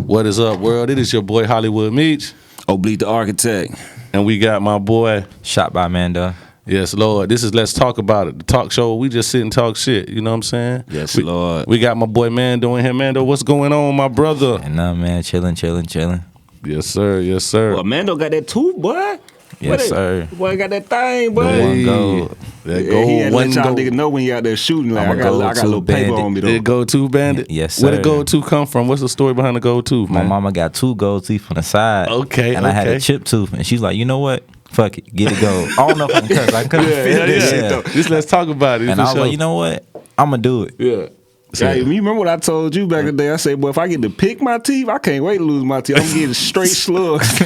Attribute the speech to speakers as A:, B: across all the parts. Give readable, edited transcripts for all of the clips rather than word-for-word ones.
A: What is up, world? It is your boy Hollywood Meach.
B: Oblique the Architect.
A: And we got my boy
C: ShotByMando.
A: Yes, Lord. This is Let's Talk About It, the talk show. We just sit and talk shit. You know what I'm saying?
B: Yes, Lord.
A: We got my boy Mando in here. Mando, what's going on, my brother?
C: And man, chilling.
A: Yes, sir. Yes, sir.
B: Well, Mando got that tooth, boy.
C: Yes, sir.
B: Boy got that thing, boy.
C: One goal.
A: That
B: Yeah,
A: goal,
B: he had to
A: one
B: let y'all
A: goal.
B: niggas know when he out there shooting. Like, I got a little paper
C: bandit.
B: on me, though.
A: Did go-to bandit?
C: Yes, sir.
A: Where did go-to come from? What's the story behind the go-to,
C: My
A: man?
C: mama got 2 gold teeth on the side.
A: Okay,
C: And I had
A: okay.
C: a chip tooth. And she's like, you know what? Fuck it. Get it gold. I don't know if I can cuss. I couldn't feel this shit, though.
A: Just let's talk about it.
C: And I was like, you know what? I'm going to do it.
A: Yeah.
B: Yeah, you remember what I told you back in the day? I said, boy, if I get to pick my teeth, I can't wait to lose my teeth. I'm getting straight slugs.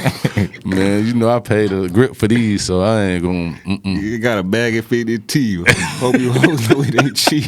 A: Man, you know I paid a grip for these, so I ain't gonna.
B: You got a bag of fitted teeth. Hope you hoes know it ain't cheap.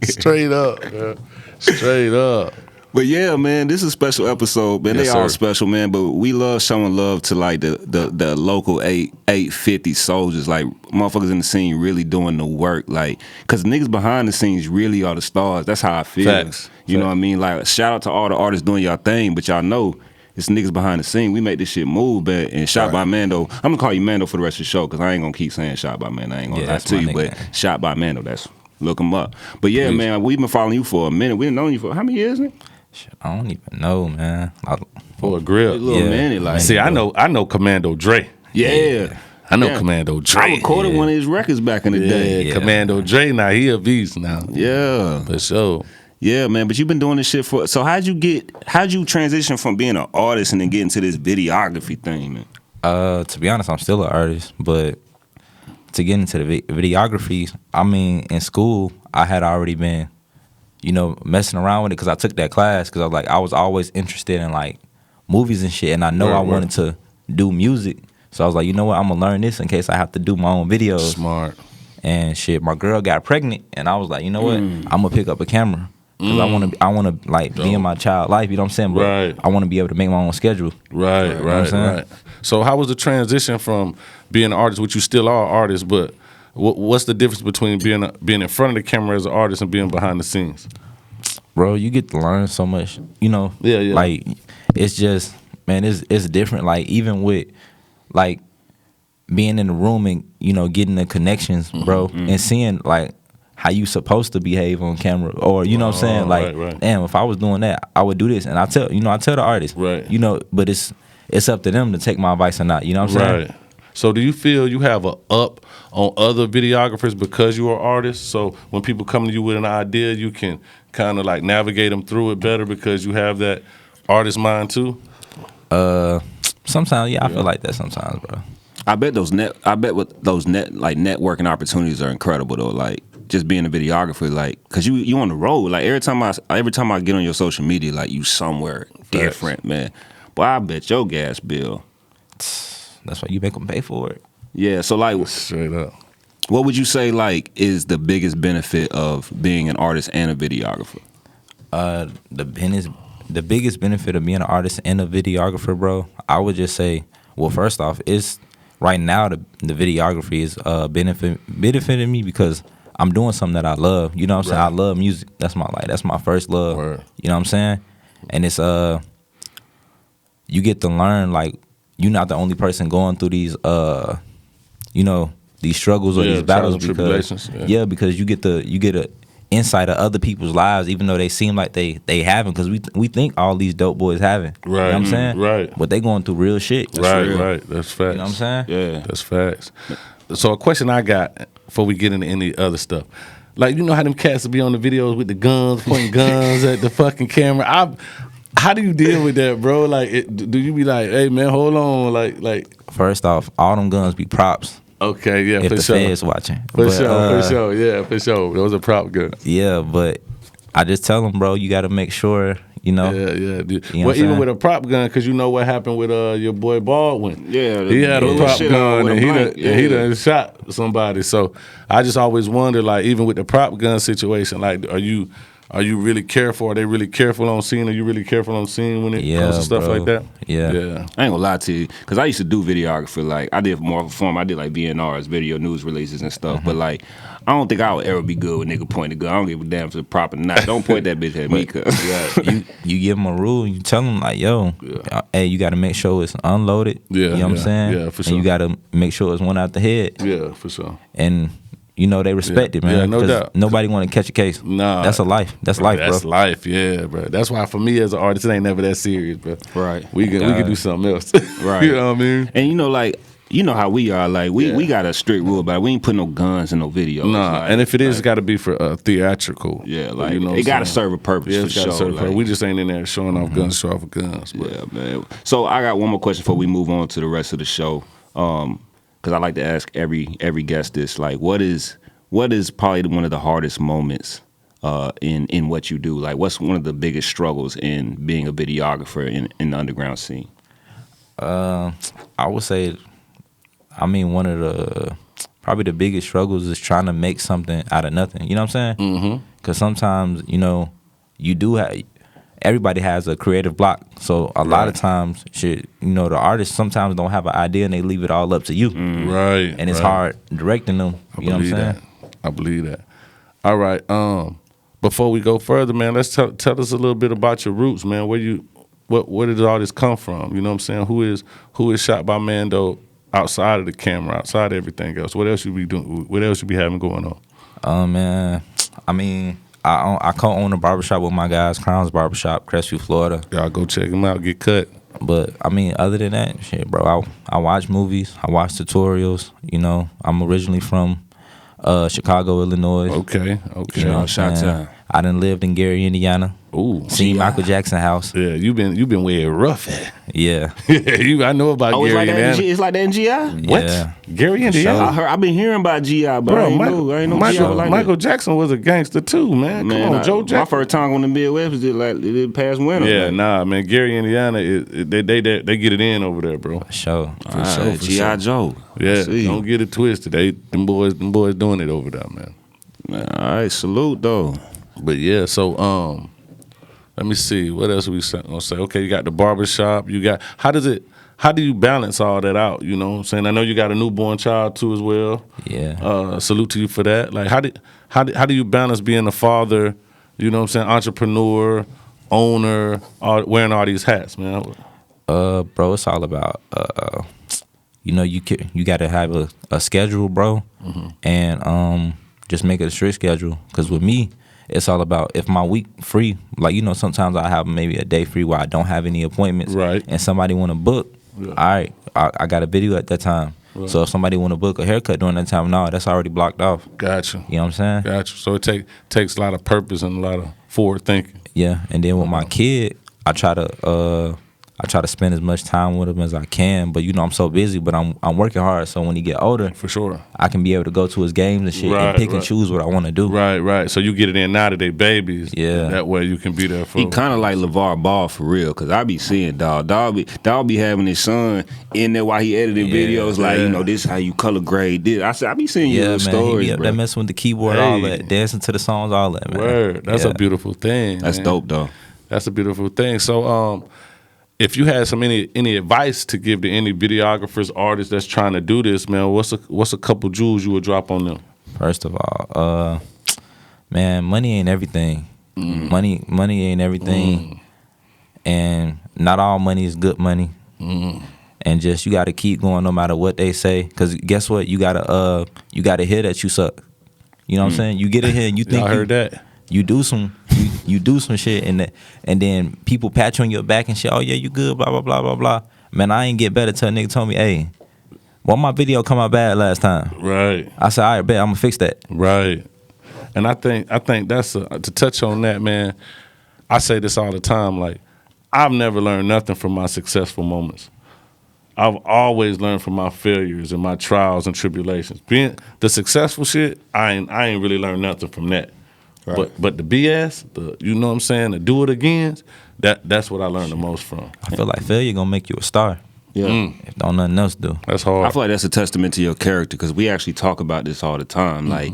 A: Straight up, man. Straight up.
B: But yeah, man, this is a special episode, man.
A: Yes,
B: they all
A: sir.
B: special, man. But we love showing love to like the local 850 soldiers, like motherfuckers in the scene really doing the work, like because niggas behind the scenes really are the stars. That's how I feel.
A: Facts.
B: You know what I mean? Like shout out to all the artists doing y'all thing, but y'all know it's niggas behind the scene. We make this shit move, but and Shot by Mando. I'm gonna call you Mando for the rest of the show because I ain't gonna keep saying Shot by Mando. I ain't gonna lie
C: that's
B: to
C: my
B: you,
C: nickname.
B: but Shot by Mando. That's look him up. But yeah, man, we've been following you for a minute. We done known you for how many years? Man?
C: Shit, I don't even know, man.
A: For a grip.
B: A little
C: Yeah.
B: minute, like.
A: See, I know Commando Dre.
B: Yeah.
A: I know
B: Yeah.
A: Commando Dre.
B: I recorded one of his records back in the day.
A: Yeah, Commando Dre. Now he a beast now.
B: Yeah.
A: For sure.
B: Yeah, man. But you've been doing this shit for. So how'd you transition from being an artist and then get into this videography thing, man?
C: To be honest, I'm still an artist, but to get into the videography, I mean, in school, I had already been, messing around with it because I took that class because I was always interested in like movies and shit, and I know I wanted to do music, so I was like, you know what, I'm gonna learn this in case I have to do my own videos.
A: Smart.
C: And shit, my girl got pregnant, and I was like, you know what, I'm gonna pick up a camera. Cause I wanna like be in my child life, you know what I'm saying? But
A: Right.
C: I wanna be able to make my own schedule.
A: Right,
C: You know what I'm saying?
A: right. So how was the transition from being an artist, which you still are an artist, but what's the difference between being in front of the camera as an artist and being behind the scenes?
C: Bro, you get to learn so much,
A: Yeah.
C: Like, it's just, man, it's different. Like, even with, like, being in the room and, getting the connections, bro, and seeing, like, how you supposed to behave on camera. Or, you know what I'm saying? Like,
A: right.
C: damn, if I was doing that, I would do this. And I tell the artist,
A: Right.
C: But it's up to them to take my advice or not. You know what I'm saying?
A: Right. So do you feel you have a up on other videographers because you are an artist? So when people come to you with an idea, you can kind of like navigate them through it better because you have that artist mind too?
C: Sometimes, I feel like that sometimes, bro.
B: I bet networking opportunities are incredible though. Like just being a videographer, like because you on the road. Like every time I get on your social media, like you somewhere different, man. But I bet your gas bill.
C: That's why you make them pay for it.
B: Yeah. So like,
A: Straight up.
B: what would you say like is the biggest benefit of being an artist and a videographer?
C: The biggest benefit of being an artist and a videographer, bro, I would just say, well, first off, it's right now the videography is benefiting me because I'm doing something that I love. You know what I'm saying? I love music. That's my first love.
A: Word.
C: You know what I'm saying? And it's you get to learn like you're not the only person going through these these struggles or these battles
A: trials and
C: because
A: tribulations,
C: because you get a insight of other people's lives, even though they seem like they haven't, because we think all these dope boys haven't.
A: Right.
C: You know what I'm saying?
A: Right.
C: But they going through real shit.
A: Right. That's facts.
C: You know what I'm saying?
B: Yeah.
A: That's facts. So a question I got before we get into any other stuff. Like, you know how them cats will be on the videos with the guns, pointing guns at the fucking camera? How do you deal with that, bro? Like, do you be like, hey, man, hold on, like?
C: First off, all them guns be props.
A: Okay, yeah,
C: If
A: for
C: the
A: sure.
C: feds watching.
A: For
C: But,
A: sure, yeah, for sure. Those are prop guns.
C: Yeah, but I just tell them, bro, you got to make sure,
A: Yeah, dude.
C: You know
A: Well,
C: what I'm
A: even
C: saying?
A: with a prop gun, because you know what happened with your boy Baldwin.
B: Yeah,
A: he had a
B: the
A: prop
B: shit
A: gun
B: with
A: and
B: a mic.
A: he done shot somebody. So I just always wonder, like, even with the prop gun situation, like, are you Are you really careful? Are they really careful on scene? Are you really careful on scene when it comes to stuff
C: bro.
A: like that?
C: Yeah.
B: I ain't gonna lie to you, because I used to do videography. Like, I did more form. I did like VNRs, video news releases and stuff. But like, I don't think I would ever be good with nigga pointing a gun. I don't give a damn if it's proper or not. Don't point that bitch at me, cuz.
C: You give them a rule and you tell them like, yo, hey, you got to make sure it's unloaded.
A: Yeah,
C: you know what I'm saying?
A: Yeah, for sure.
C: And you got to make sure it's one out the head.
A: Yeah, for sure.
C: And you know they respect it, man.
A: Yeah, no
C: 'cause
A: doubt.
C: Nobody want to catch a case.
A: Nah,
C: that's a life. That's life, bro.
A: That's life, yeah, bro. That's why for me as an artist, it ain't never that serious, bro.
B: Right.
A: We can do something else.
B: Right.
A: You know what I mean?
B: And you know, like, you know how we are. Like, we got a strict rule about it. We ain't put no guns in no videos.
A: Nah,
B: like,
A: and if it is, it's got to be for theatrical.
B: Yeah, like,
A: you know
B: it got to serve a purpose
A: Yeah,
B: for
A: it's gotta
B: sure.
A: serve a purpose.
B: Like,
A: We just ain't in there showing off guns, show off guns. But.
B: yeah, man. So I got one more question before we move on to the rest of the show. Because I like to ask every guest this. Like, what is probably one of the hardest moments in what you do? Like, what's one of the biggest struggles in being a videographer in the underground scene?
C: I would say, I mean, one of the probably the biggest struggles is trying to make something out of nothing. You know what I'm saying? Mm-hmm. Because sometimes, you know, you do have. Everybody has a creative block, so a lot of times, shit, you know, the artists sometimes don't have an idea and they leave it all up to you,
A: Right?
C: and it's hard directing them. You know what I'm saying?
A: I believe that. All right. Before we go further, man, let's tell us a little bit about your roots, man. Where did all this come from? You know what I'm saying? Who is ShotByMando outside of the camera, outside of everything else? What else you be doing? What else you be having going on?
C: Man, I mean, I co-own a barbershop with my guys, Crown's Barbershop, Crestview, Florida.
A: Y'all go check them out, get cut.
C: But I mean, other than that, shit, bro, I watch movies, I watch tutorials. You know, I'm originally from Chicago, Illinois.
A: Okay.
C: You know,
B: Shot time.
C: I done lived in Gary, Indiana.
A: Ooh.
C: Seen Michael Jackson house.
A: Yeah, you've been where it rough at.
C: Yeah.
A: I know about
B: Oh, it's
A: Gary,
B: like that.
A: Indiana.
B: It's like that in GI.
A: What?
C: Yeah.
A: Gary, Indiana?
B: I've been hearing about GI, but
A: Bro,
B: I ain't know GI like
A: Michael
B: that.
A: Jackson was a gangster too, man. Come on, Joe Jackson.
B: My first time on the Midwest was it past winter.
A: Yeah,
B: like.
A: nah, man. Gary, Indiana, they get it in over there, bro.
C: For sure.
A: For sure.
B: GI Joe.
A: Yeah,
B: See.
A: don't get it twisted. Them boys doing it over there, man.
B: All right, salute though.
A: But yeah, so let me see. What else are we gonna say? Okay, you got the barbershop. You got how do you balance all that out? You know what I'm saying? I know you got a newborn child too as well.
C: Yeah.
A: Salute to you for that. Like how do you balance being a father, you know what I'm saying, entrepreneur, owner, wearing all these hats, man?
C: Bro, it's all about you know, you got to have a schedule, bro, and just make it a strict schedule. Because with me, it's all about if my week free, like, you know, sometimes I have maybe a day free where I don't have any appointments,
A: Right.
C: and somebody want to book.
A: Yeah.
C: All right, I got a video at that time.
A: Right.
C: So if somebody want to book a haircut during that time, no, that's already blocked off.
A: Gotcha.
C: You know what I'm saying?
A: Gotcha. So it takes a lot of purpose and a lot of forward thinking.
C: Yeah, and then with my kid, I try to spend as much time with him as I can. But you know, I'm so busy, but I'm working hard. So when he get older,
A: For sure.
C: I can be able to go to his games and shit
A: Right,
C: and pick
A: right.
C: and choose what I want to do.
A: Right. So you get it in now that they babies.
C: Yeah.
A: That way you can be there for
B: He kind of like LeVar Ball for real, cause I be seeing dog be having his son in there while he edited videos, like, you know, this how you color grade this. I be seeing
C: Yeah,
B: your
C: man,
B: stories,
C: he be up
B: bro.
C: there messing with the keyboard, all that, dancing to the songs, all that, man.
A: Word. That's
C: Yeah.
A: a beautiful thing.
B: That's
A: man.
B: dope though.
A: That's a beautiful thing. So, if you had any advice to give to any videographers, artists that's trying to do this, man, what's a couple jewels you would drop on them?
C: First of all, man, money ain't everything. Money ain't everything, and not all money is good money. And just you got to keep going no matter what they say, because guess what? You gotta hear that you suck. You know what I'm saying? You get in here and you think
A: I heard that.
C: You do some shit and then people pat you on your back and shit. Oh yeah, you good, blah blah blah blah blah. Man, I ain't get better till a nigga told me, hey, why my video come out bad last time?
A: Right.
C: I said, all right, bet I'm gonna fix that.
A: Right. And I think that's to touch on that, man. I say this all the time. Like, I've never learned nothing from my successful moments. I've always learned from my failures and my trials and tribulations. Being the successful shit, I ain't really learned nothing from that.
B: Right.
A: But the BS, you know what I'm saying, the do it agains, that's what I learned the most from.
C: I feel like failure gonna make you a star.
B: Yeah.
C: If don't nothing else do.
A: That's hard.
B: I feel like that's a testament to your character, because we actually talk about this all the time. Like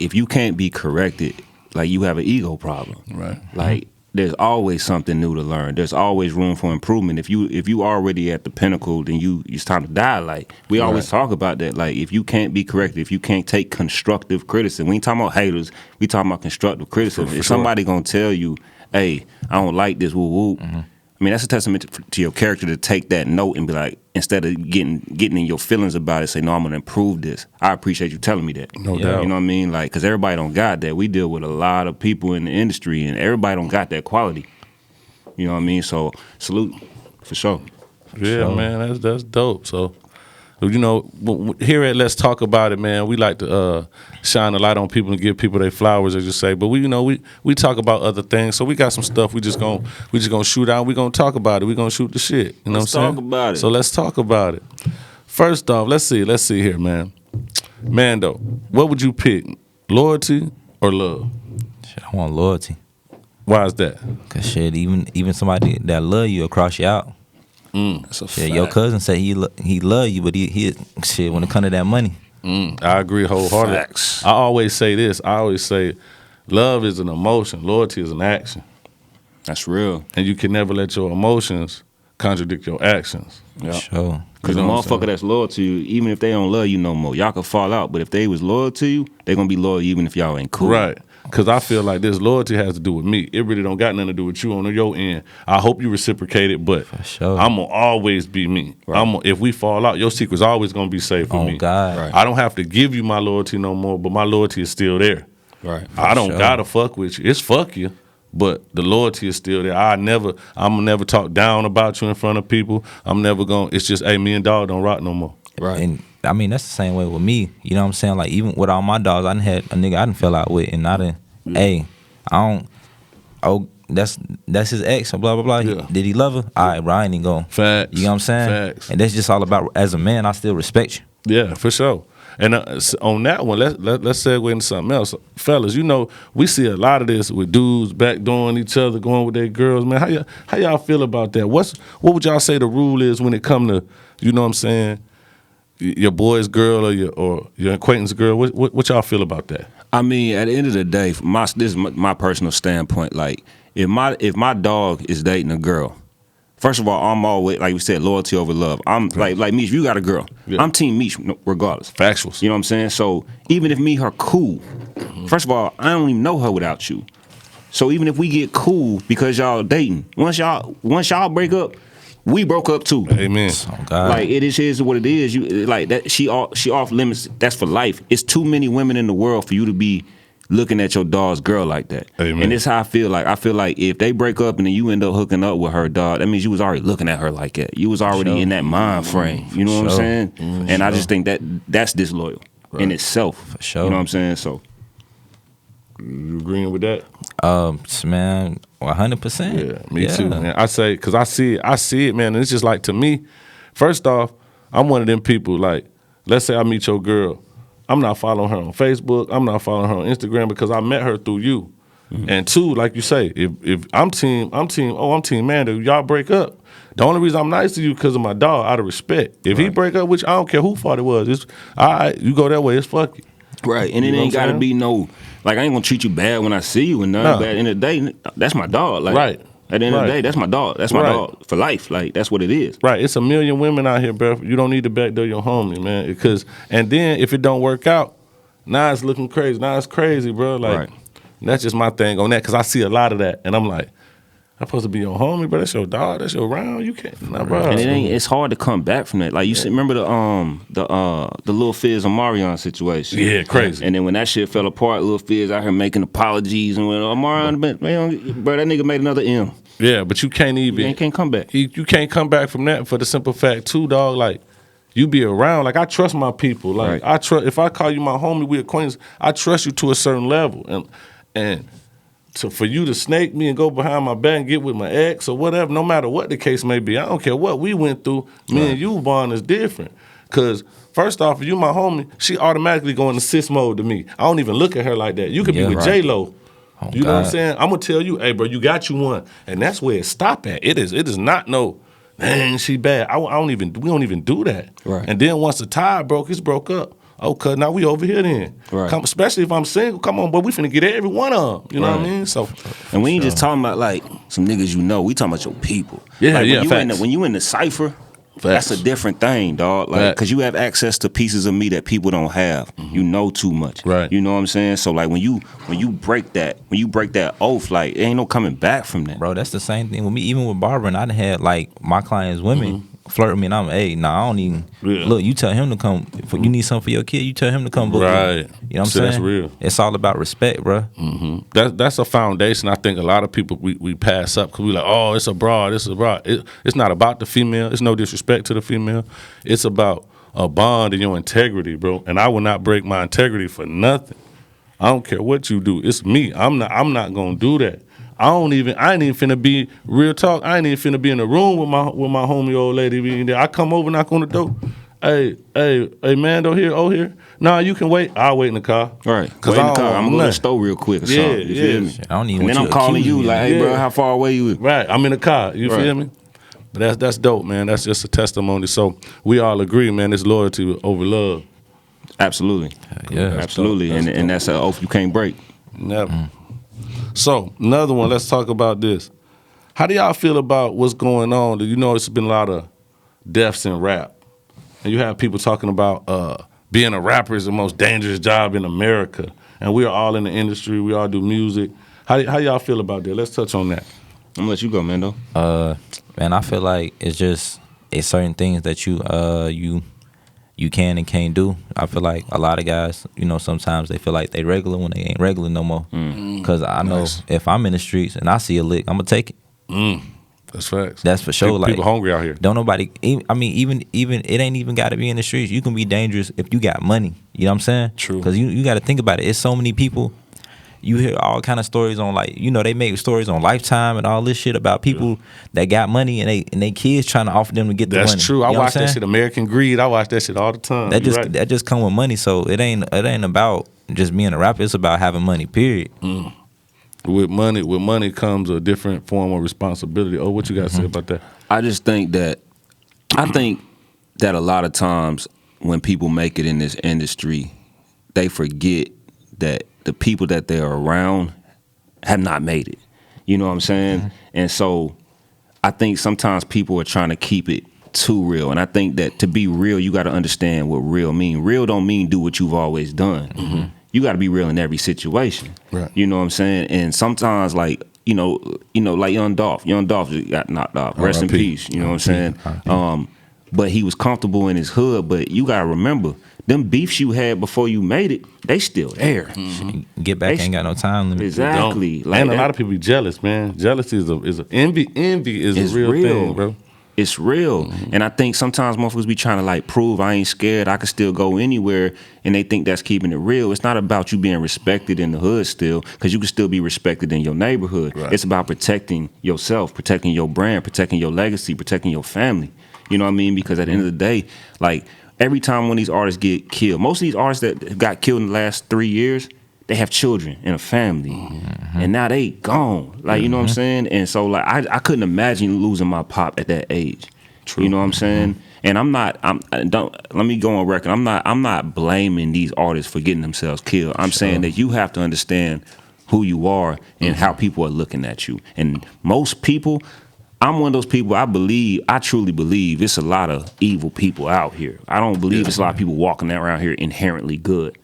B: if you can't be corrected, like you have an ego problem.
A: Right.
B: Like there's always something new to learn. There's always room for improvement. If you already at the pinnacle, then it's time to die. Like we always talk about that. Like if you can't be corrected, if you can't take constructive criticism, we ain't talking about haters. We talking about constructive criticism. If somebody gonna tell you, "Hey, I don't like this," woo woo. I mean, that's a testament to your character to take that note and be like, instead of getting in your feelings about it, say, no, I'm going to improve this. I appreciate you telling me that.
A: No doubt.
B: You know what I mean? Like, because everybody don't got that. We deal with a lot of people in the industry, and everybody don't got that quality. You know what I mean? So, salute, for sure.
A: Yeah, man, that's dope. So, you know, here at Let's Talk About It, man, we like to shine a light on people and give people their flowers, as you say. But we talk about other things. So we got some stuff we just gonna shoot out. We gonna talk about it. We gonna shoot the shit. You know what I'm saying?
B: Let's talk about it.
A: So let's talk about it. First off, let's see here, man. Mando, what would you pick? Loyalty or love?
C: Shit, I want loyalty.
A: Why is that?
C: Cause shit, even somebody that love you will cross you out.
A: That's a
C: Yeah,
A: fact.
C: your cousin said he love you, but he shit when it come to that money.
A: I agree wholeheartedly.
B: Facts.
A: I always say this. I always say, love is an emotion. Loyalty is an action.
B: That's real.
A: And you can never let your emotions contradict your actions.
B: Yeah.
C: Sure.
B: Because
A: You
B: the
A: know what I'm
B: motherfucker that's loyal to you, even if they don't love you no more, y'all could fall out. But if they was loyal to you, they going to be loyal even if y'all ain't cool.
A: Right. Because I feel like this loyalty has to do with me. It really don't got nothing to do with you on your end. I hope you reciprocate it, but
C: sure.
A: I'm going to always be me.
B: Right.
A: If we fall out, your secret's always going to be safe for me.
C: Oh, God.
B: Right.
A: I don't have to give you my loyalty no more, but my loyalty is still there.
B: Right.
A: I don't
C: sure.
A: gotta fuck with you. It's fuck you, but the loyalty is still there. I'm gonna never talk down about you in front of people. It's just, hey, me and dog don't rock no more.
B: Right.
C: And I mean that's the same way with me. You know what I'm saying? Like even with all my dogs, I done had a nigga I done fell out with, and I done, hey, I don't. Oh, that's his ex, blah blah blah.
A: Yeah.
C: Did he love her? All right, bro, I ain't even going.
A: Facts.
C: You know what I'm saying?
A: Facts.
C: And that's just all about, as a man, I still respect you.
A: Yeah, for sure. And on that one, let's segue into something else, fellas. You know, we see a lot of this with dudes backdooring each other, going with their girls. Man, how y'all feel about that? What would y'all say the rule is when it come to, you know what I'm saying, your boy's girl or your acquaintance girl? What y'all feel about that?
B: I mean, at the end of the day, this is my personal standpoint. Like, if my dog is dating a girl, first of all, I'm always, like we said, loyalty over love. I'm like Meech, you got a girl.
A: Yeah.
B: I'm team Meech regardless.
A: Factuals.
B: You know what I'm saying? So even if me and her cool, first of all, I don't even know her without you. So even if we get cool because y'all dating, once y'all break up, we broke up too.
A: Amen.
C: Oh God.
B: Like it is what it is. You like that. She off limits. That's for life. It's too many women in the world for you to be looking at your dog's girl like that.
A: Amen.
B: And this is how I feel like. I feel like if they break up and then you end up hooking up with her dog, that means you was already looking at her like that. You was already in that mind frame. You know what I'm saying? And I just think that's disloyal in itself.
C: For sure.
B: You know what I'm saying? So
A: You agreeing with that?
C: Man, 100%.
A: Yeah, me too, man. I say, because I see it, man, and it's just like, to me, first off, I'm one of them people, like, let's say I meet your girl. I'm not following her on Facebook. I'm not following her on Instagram because I met her through you. Mm-hmm. And two, like you say, if I'm team Mando, y'all break up. The only reason I'm nice to you because of my dog, out of respect. If he break up with you, I don't care who fault it was. It's all right, you go that way, it's fuck you.
B: right, and it ain't got to be no, like, I ain't gonna treat you bad when I see you and nothing. But at the end of the day, that's my dog. Like,
A: Right.
B: At the end of the day, that's my dog. That's my dog for life. Like, that's what it is.
A: Right, it's a million women out here, bro. You don't need to backdoor your homie, man. And then if it don't work out, now it's looking crazy. Now it's crazy, bro. Like, that's just my thing on that, because I see a lot of that, and I'm like, I'm supposed to be your homie, bro. That's your dog. That's your round. You can't, nah, bro.
B: And it's hard to come back from that. Like, you see, remember the Lil Fizz and Marion situation?
A: Yeah, crazy.
B: And then when that shit fell apart, Lil Fizz out here making apologies and went, Marion, man, bro, that nigga made another M.
A: Yeah, but you can't even.
B: You can't come back.
A: You can't come back from that for the simple fact, too, dog. Like, you be around. Like, I trust my people. Like, I trust. If I call you my homie, we acquaintance, I trust you to a certain level. And for you to snake me and go behind my back and get with my ex or whatever, no matter what the case may be, I don't care what we went through. Me and you bond is different. Cause first off, if you my homie, she automatically go into sis mode to me. I don't even look at her like that. You could be with J-Lo.
C: Oh,
A: you know what I'm saying? I'm gonna tell you, hey, bro, you got you one, and that's where it stop at. It is not no, man, she bad. We don't even do that.
B: Right.
A: And then once the tie broke, it's broke up. Okay, now we over here then.
B: Right.
A: Come, especially if I'm single. Come on, but we finna get every one of them. You know what I mean? So,
B: and we ain't just talking about like some niggas you know. We talking about your people.
A: Yeah,
B: like,
A: yeah.
B: When you in the cipher, that's a different thing, dog. Like, cause you have access to pieces of me that people don't have. You know too much.
A: Right.
B: You know what I'm saying? So like when you break that oath, like it ain't no coming back from that.
C: Bro, that's the same thing with me. Even with barbering, I done had like my clients, women flirt with me, and I'm, hey, nah, I don't even look. You tell him to come. If you need something for your kid, you tell him to come book.
A: Right.
C: You know what I'm saying?
A: That's real.
C: It's all about respect, bro.
A: That's a foundation. I think a lot of people we pass up because we like, oh, it's a broad, it's a broad. It's not about the female. It's no disrespect to the female. It's about a bond and your integrity, bro. And I will not break my integrity for nothing. I don't care what you do. It's me. I'm not gonna do that. I ain't even finna be real talk. I ain't even finna be in the room with my homie old lady being there. I come over, knock on the door. Hey, Mando here. Nah, you can wait. I'll wait in the car.
B: Right.
A: Cause
B: wait in the car. I'm gonna go to the store real quick or something. You feel me?
C: I don't even.
B: And then I'm calling you like, hey, bro, how far away you?
A: Right. I'm in the car. You feel me? But that's dope, man. That's just a testimony. So we all agree, man. It's loyalty over love.
B: Absolutely.
C: Yeah.
B: Absolutely. And that's an oath you can't break.
A: Never. So another one. Let's talk about this. How do y'all feel about what's going on? You know, it's been a lot of deaths in rap, and you have people talking about being a rapper is the most dangerous job in America, and we are all in the industry. We all do music. How y'all feel about that? Let's touch on that.
B: I'm gonna let you go, Mando.
C: Man, I feel like it's certain things that you can and can't do. I feel like a lot of guys, you know, sometimes they feel like they regular when they ain't regular no more. Because I know if I'm in the streets and I see a lick, I'm gonna take it.
A: That's facts.
C: That's for sure.
A: People hungry out here.
C: Don't nobody. I mean, even it ain't even got to be in the streets. You can be dangerous if you got money. You know what I'm saying?
A: True.
C: Because you got to think about it. It's so many people. You hear all kind of stories on, like, you know, they make stories on Lifetime and all this shit about people that got money and they kids trying to offer them to get the money.
A: That's true. I
C: You know
A: watch that shit, American Greed. I watch that shit all the time.
C: That just come with money. So it ain't about just being a rapper. It's about having money. Period.
A: With money comes a different form of responsibility. Oh, what you got to say about that?
B: I think that a lot of times when people make it in this industry, they forget that the people that they're around have not made it. You know what I'm saying? And so I think sometimes people are trying to keep it too real. And I think that to be real, you got to understand what real mean. Real don't mean do what you've always done. You got to be real in every situation.
A: Right.
B: You know what I'm saying? And sometimes, like, you know, like Young Dolph got knocked off. Rest in peace. You know what I'm saying? But he was comfortable in his hood. But you got to remember, them beefs you had before you made it, they still there.
C: Get back ain't got no time limit.
B: Exactly.
A: Like, and a lot of people be jealous, man. Jealousy is a envy is a real thing, bro.
B: It's real. And I think sometimes motherfuckers be trying to like prove I ain't scared, I can still go anywhere, and they think that's keeping it real. It's not about you being respected in the hood still, because you can still be respected in your neighborhood.
A: Right.
B: It's about protecting yourself, protecting your brand, protecting your legacy, protecting your family. You know what I mean? Because at the end of the day, like, every time one of these artists get killed, most of these artists that got killed in the last 3 years, they have children and a family, and now they gone. Like, you know what I'm saying? And so, like, I couldn't imagine losing my pop at that age. True. You know what I'm saying? And let me go on record. I'm not blaming these artists for getting themselves killed. I'm saying that you have to understand who you are and how people are looking at you. And most people, I'm one of those people, I truly believe it's a lot of evil people out here. I don't believe it's a lot of people walking around here inherently good.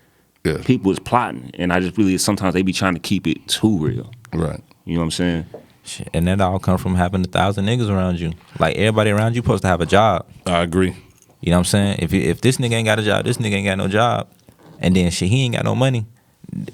B: Yeah. People is plotting, and I just really, sometimes they be trying to keep it too real.
A: Right.
B: You know what I'm saying?
C: Shit, and that all come from having 1,000 niggas around you. Like, everybody around you supposed to have a job.
A: I agree.
C: You know what I'm saying? If this nigga ain't got a job, this nigga ain't got no job, and then shit, he ain't got no money,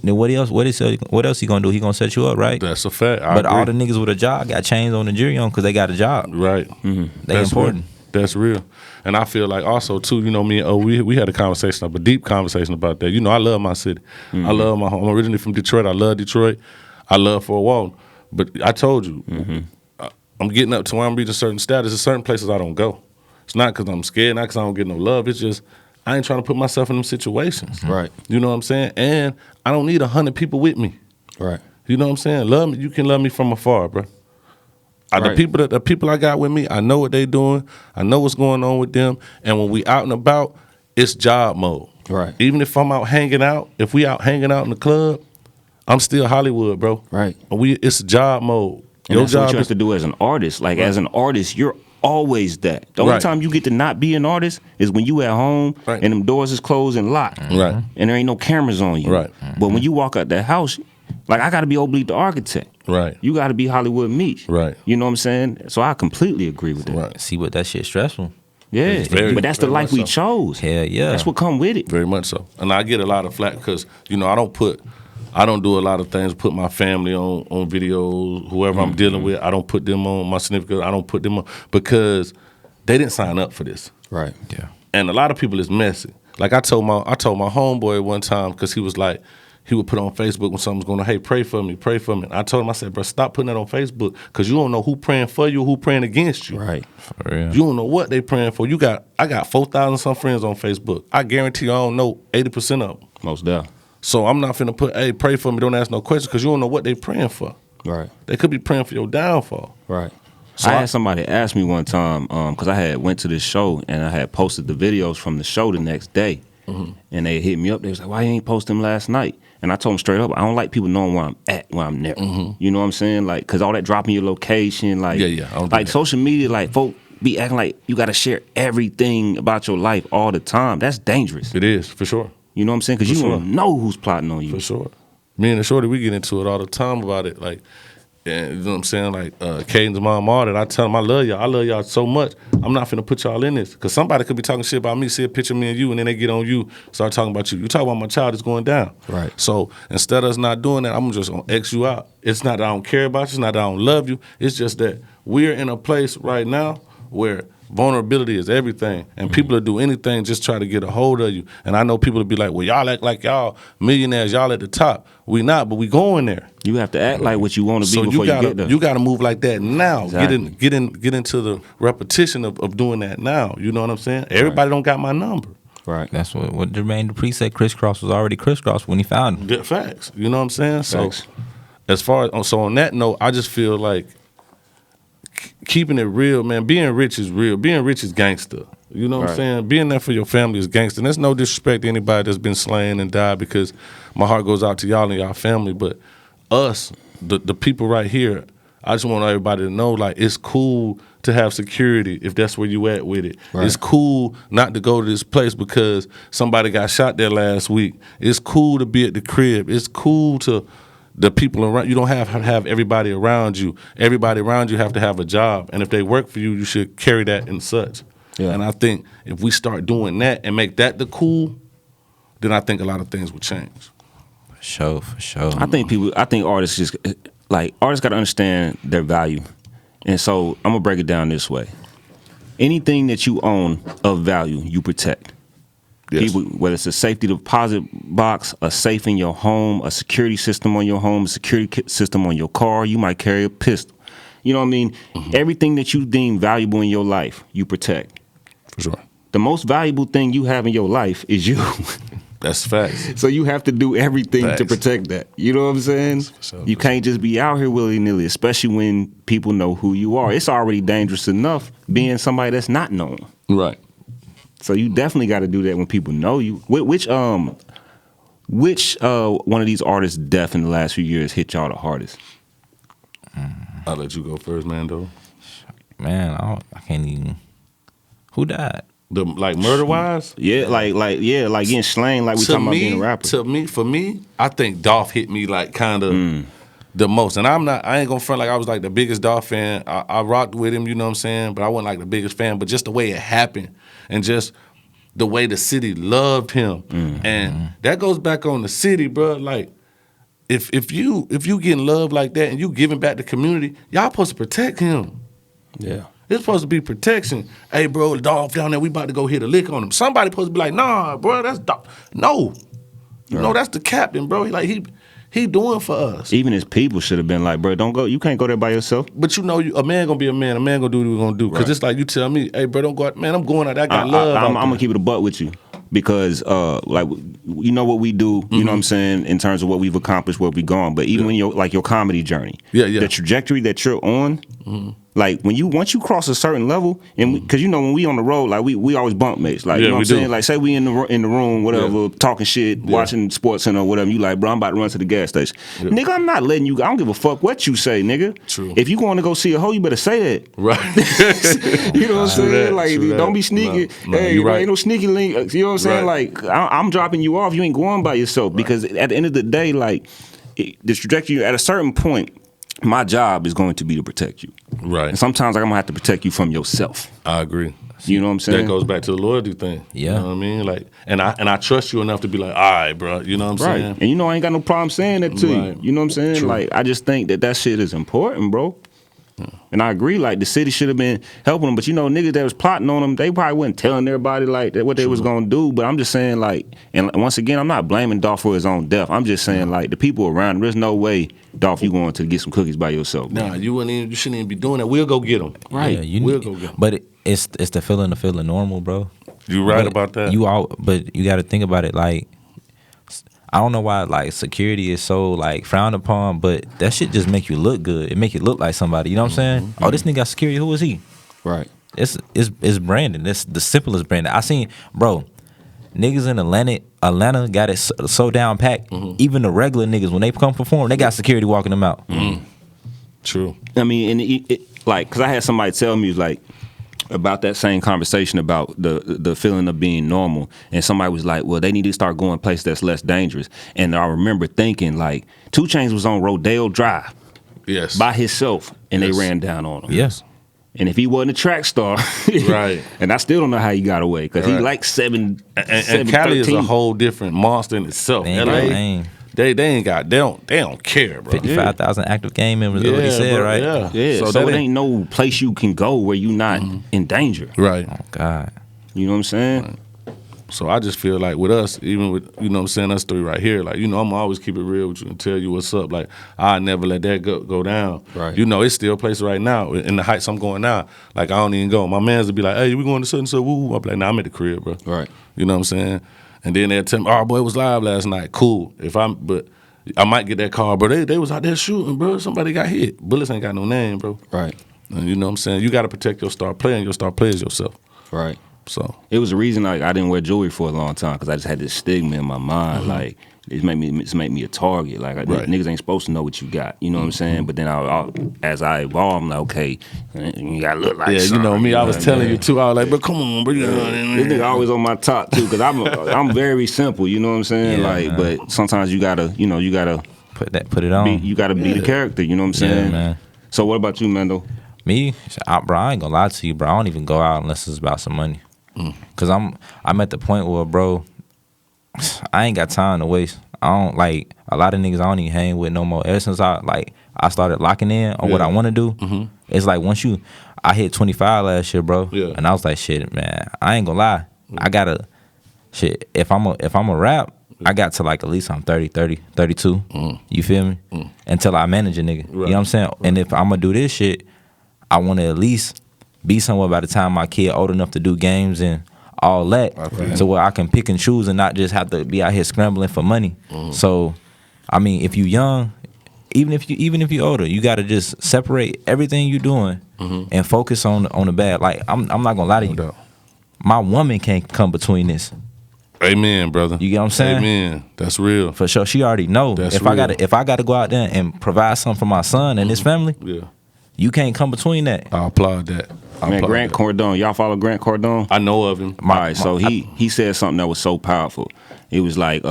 C: then what else he gonna do? He gonna set you up, right?
A: That's a fact.
C: But all the niggas with a job got chains on the jury on because they got a job.
A: Right.
C: They important.
A: Real. That's real. And I feel like also too, you know, me and we had a deep conversation about that. You know, I love my city. I love my home. I'm originally from Detroit. I love Detroit. I love Fort Walton. But I told you, I'm getting up to where I'm reaching certain status. There's certain places I don't go. It's not because I'm scared, not because I don't get no love. It's just I ain't trying to put myself in them situations.
B: Right.
A: You know what I'm saying? And I don't need 100 people with me.
B: Right.
A: You know what I'm saying? Love me. You can love me from afar, bro.
B: Right.
A: The people I got with me, I know what they doing. I know what's going on with them. And when we out and about, it's job mode.
B: Right.
A: Even if I'm out hanging out, if we out hanging out in the club, I'm still Hollywood, bro.
B: Right.
A: It's job mode.
B: And that's what you have to do as an artist. Like, as an artist, you're always that. The only time you get to not be an artist is when you at home and them doors is closed and locked.
A: Right.
B: And there ain't no cameras on you.
A: Right.
B: But when you walk out that house, like, I got to be Oblique the Architect.
A: Right.
B: You got to be Hollywood Meech.
A: Right.
B: You know what I'm saying? So I completely agree with that.
A: Right.
C: See what that shit stressful.
B: Yeah. But that's the life we chose.
C: Hell yeah.
B: That's what come with it.
A: Very much so. And I get a lot of flack because, I don't do a lot of things, put my family on videos, whoever I'm dealing with, I don't put them on my significant, I don't put them on, because they didn't sign up for this.
B: Right.
C: Yeah.
A: And a lot of people is messy. Like I told my homeboy one time, because he was like, he would put on Facebook when something's going on, hey, pray for me. And I told him, I said, bro, stop putting that on Facebook, because you don't know who praying for you, who praying against you.
B: Right.
C: For real.
A: You don't know what they praying for. I got 4,000 some friends on Facebook. I guarantee you I don't know 80% of them.
B: Most definitely.
A: So I'm not finna put, hey, pray for me, don't ask no questions, because you don't know what they praying for.
B: Right.
A: They could be praying for your downfall.
B: Right.
A: So
B: I had somebody ask me one time, because I had went to this show and I had posted the videos from the show the next day. And they hit me up. They was like, why you ain't post them last night? And I told them straight up, I don't like people knowing where I'm at when I'm there. You know what I'm saying? Like, because all that dropping your location, like, like social media, like, folk be acting like you got to share everything about your life all the time. That's dangerous.
A: It is, for sure.
B: You know what I'm saying? Because you don't know who's plotting on you.
A: For sure. Me and the shorty, we get into it all the time about it. Like, and you know what I'm saying? Like, Caden's mom, Martin, I tell him I love y'all so much. I'm not finna put y'all in this. Because somebody could be talking shit about me, see a picture of me and you, and then they get on you, start talking about you. You talk about my child, it's going down.
B: Right.
A: So instead of us not doing that, I'm just gonna X you out. It's not that I don't care about you, it's not that I don't love you. It's just that we're in a place right now where vulnerability is everything, and people will do anything just try to get a hold of you. And I know people will be like, well, y'all act like y'all millionaires, y'all at the top. We not, but we going there.
B: You have to act like what you want to be before you get there.
A: You got to move like that now.
B: Exactly.
A: Get into the repetition of doing that now. You know what I'm saying? Everybody don't got my number.
B: Right.
C: That's what Jermaine Dupri said. Crisscross was already crisscross when he found him.
A: Good facts. You know what I'm saying?
B: Facts.
A: So on that note, I just feel like keeping it real, man. Being rich is real. Being rich is gangster. You know what I'm saying? Being there for your family is gangster. And there's no disrespect to anybody that's been slain and died, because my heart goes out to y'all and y'all family. But us, the people right here, I just want everybody to know, like, it's cool to have security if that's where you at with it. Right. It's cool not to go to this place because somebody got shot there last week. It's cool to be at the crib. It's cool to the people around. You don't have everybody around you. Everybody around you have to have a job. And if they work for you, you should carry that and such. Yeah. And I think if we start doing that and make that the cool, then I think a lot of things will change.
C: For sure.
B: I think artists just, like, artists got to understand their value. And so I'm going to break it down this way. Anything that you own of value, you protect. Yes. People, whether it's a safety deposit box, a safe in your home, a security system on your home, a security system on your car, you might carry a pistol. You know what I mean? Mm-hmm. Everything that you deem valuable in your life, you protect.
A: For sure.
B: The most valuable thing you have in your life is you.
A: That's facts.
B: So you have to do everything to protect that. You know what I'm saying? You can't just be out here willy-nilly, especially when people know who you are. It's already dangerous enough being somebody that's not known.
A: Right.
B: So you definitely got to do that when people know you. Which one of these artists' death in the last few years hit y'all the hardest?
A: I'll let you go first, Mando.
C: Man, I can't even. Who died?
A: Like murder wise?
B: Yeah, like getting slain, like we talking about being a rapper.
A: For me, I think Dolph hit me like kind of the most. And I ain't gonna front like I was like the biggest Dolph fan. I rocked with him, you know what I'm saying? But I wasn't like the biggest fan. But just the way it happened and just the way the city loved him. Mm-hmm. And that goes back on the city, bro. Like, if you getting love like that and you giving back to the community, y'all supposed to protect him. Yeah. It's supposed to be protection. Hey, bro, Dolph down there, we about to go hit a lick on him. Somebody supposed to be like, nah, bro, that's Dolph. No. You know, that's the captain, bro. He doing for us.
B: Even his people should have been like, bro, don't go. You can't go there by yourself.
A: But you know, a man gonna be a man. A man gonna do what he gonna do. Because it's like you tell me, hey, bro, don't go out. Man, I'm going out there. I got love.
B: I'm gonna keep it a buck with you. Because, like, you know what we do, you know what I'm saying, in terms of what we've accomplished, where we've gone. But even when your comedy journey, the trajectory that you're on, Like once you cross a certain level, and because you know when we on the road, like we always bump mates. Like
A: Yeah,
B: you know what
A: we
B: I'm saying.
A: do.
B: Like say we in the room, whatever, talking shit, watching Sports Center or whatever. You like, bro, I'm about to run to the gas station. Nigga, I'm not letting you. I don't give a fuck what you say, nigga.
A: True.
B: If you going to go see a hoe, you better say that.
A: Right.
B: You know what I'm saying?
A: that,
B: like
A: true
B: don't
A: that.
B: be sneaky.
A: No,
B: Hey,
A: you
B: there
A: right.
B: ain't no sneaky link. You know what I'm saying?
A: Right.
B: Like I'm dropping you off. You ain't going by yourself because at the end of the day, like the trajectory at a certain point. My job is going to be to protect you.
A: Right.
B: And sometimes I'm going to have to protect you from yourself.
A: I agree.
B: You know what I'm saying?
A: That goes back to the loyalty thing.
C: Yeah.
A: You know what I mean? Like, and I trust you enough to be like, all right, bro. You know what I'm
B: Right.
A: saying?
B: And you know I ain't got no problem saying that to
A: Right.
B: you. You know what I'm saying?
A: True.
B: Like, I just think that shit is important, bro. And I agree, like, the city should have been helping them. But, you know, niggas that was plotting on them, they probably wasn't telling everybody, like, that what they was going to do. But I'm just saying, like, and once again, I'm not blaming Dolph for his own death. I'm just saying, like, the people around him, there's no way, Dolph, you going to get some cookies by yourself. Bro.
A: Nah, you shouldn't even be doing that. We'll go get them.
B: Right.
C: Yeah,
A: We'll go get them.
C: But it's the feeling of feeling normal, bro.
A: You right
C: But
A: about that.
C: But you got to think about it. Like, I don't know why like security is so like frowned upon, but that shit just make you look good. It make you look like somebody. You know what I'm saying? Oh, this nigga got security. Who is he?
B: Right.
C: It's branding. It's the simplest branding. I seen, bro. Niggas in Atlanta got it so down packed. Even the regular niggas when they come perform, they got security walking them out.
A: True.
B: I mean, and it like, because I had somebody tell me, like, about that same conversation about the feeling of being normal, and somebody was like, well, they need to start going places that's less dangerous. And I remember thinking, like, 2 Chainz was on Rodale Drive
A: Yes.
B: by himself, and
A: Yes.
B: they ran down on him.
C: Yes.
B: And if he wasn't a track star,
A: Right.
B: And I still don't know how he got away, because he
A: Right.
B: like 7,
A: And Cali is a
B: 13.
A: whole different monster in itself.
C: They ain't
A: LA,
C: got lane.
A: they ain't got they don't care, bro.
C: 55,000 active game members. That's what he said,
A: bro,
C: right?
A: Yeah.
B: Yeah, so
A: that
B: it ain't no place you can go where you not in danger.
A: right.
C: Oh God.
B: You know what I'm saying?
A: So I just feel like with us, even with, you know what I'm saying, us 3 right here, like, you know, I'm always keep it real with you and tell you what's up. Like, I never let that go down.
B: Right.
A: You know, it's still places right now. In the heights I'm going now, like, I don't even go. My mans would be like, hey, we going to such and such, woo. I'm like, nah, I'm at the crib, bro.
B: Right.
A: You know what I'm saying? And then they'll tell me, oh, boy, it was live last night. Cool. But I might get that call, bro. They was out there shooting, bro. Somebody got hit. Bullets ain't got no name, bro.
B: Right.
A: And you know what I'm saying? You got to protect your star player, and your star players yourself.
B: Right.
A: So,
B: It was a reason like I didn't wear jewelry for a long time, because I just had this stigma in my mind. Like it made me a target. Like
A: Right.
B: niggas ain't supposed to know what you got. You know what I'm saying? But then as I evolved, I'm like, okay, you gotta look like
A: yeah, you
B: something,
A: know me. I was
B: what
A: telling
B: mean?
A: you, too. I was like, bro, come on, bro.
B: This nigga always on my top too, because I'm very simple. You know what I'm saying?
C: Yeah,
B: like,
C: man.
B: but sometimes you gotta
C: Put it on.
B: you gotta be the character. You know what I'm
C: Yeah,
B: saying?
C: man.
B: So what about you, Mendo?
C: Me, bro, I ain't gonna lie to you, bro. I don't even go out unless it's about some money. Cause I'm at the point where, bro, I ain't got time to waste. I don't like a lot of niggas I don't even hang with no more. Ever since I started locking in on what I want to do, it's like I hit 25 last year, bro,
A: Yeah.
C: and I was like, shit, man, I ain't gonna lie, I gotta, shit, if I'm a rap, I got to like at least I'm 30, 32, you feel me? Until I manage a nigga, you know what I'm saying? And if I'm gonna do this shit, I want to at least be somewhere by the time my kid old enough to do games and all that, so where I can pick and choose and not just have to be out here scrambling for money. So, I mean, if you young, even if you older, you got to just separate everything you doing and focus on the bad. Like I'm not gonna lie to you,
A: doubt.
C: my woman can't come between this.
A: Amen, brother.
C: You get what I'm saying?
A: Amen. That's real.
C: For sure, she already know.
A: That's
C: if I
A: real.
C: gotta go out there and provide something for my son and his family,
A: Yeah.
C: you can't come between that.
A: I applaud that.
B: Man, Grant Cardone. Y'all follow Grant Cardone?
A: I know of him.
B: All right, so he said something that was so powerful. It was like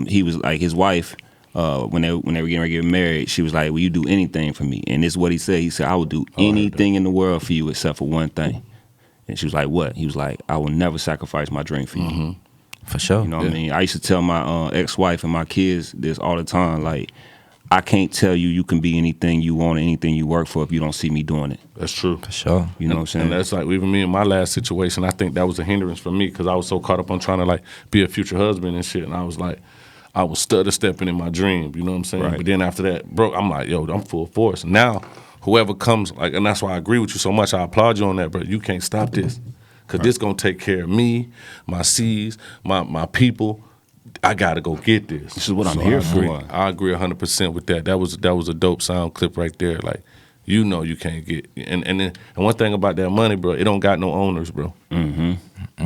B: he was like his wife when they were getting ready to get married. She was like, "Will you do anything for me?" And this is what he said. He said, "I will do anything in the world for you except for one thing." And she was like, "What?" He was like, "I will never sacrifice my dream for you."
C: For sure.
B: You know what I mean? I used to tell my ex-wife and my kids this all the time. Like, I can't tell you can be anything you want, anything you work for if you don't see me doing it.
A: That's true.
C: For sure.
B: You know what I'm saying?
A: And that's like even me in my last situation. I think that was a hindrance for me because I was so caught up on trying to like be a future husband and shit. And I was like, I was stutter stepping in my dream. You know what I'm saying?
B: Right.
A: But then after that, bro, I'm like, yo, I'm full force now. Whoever comes, like, and that's why I agree with you so much. I applaud you on that, bro. You can't stop this because this gonna take care of me, my seeds, my people. I gotta go get this.
B: This is what I'm here for.
A: I agree 100% with that. That was a dope sound clip right there. Like, you know you can't get. And one thing about that money, bro, it don't got no owners, bro.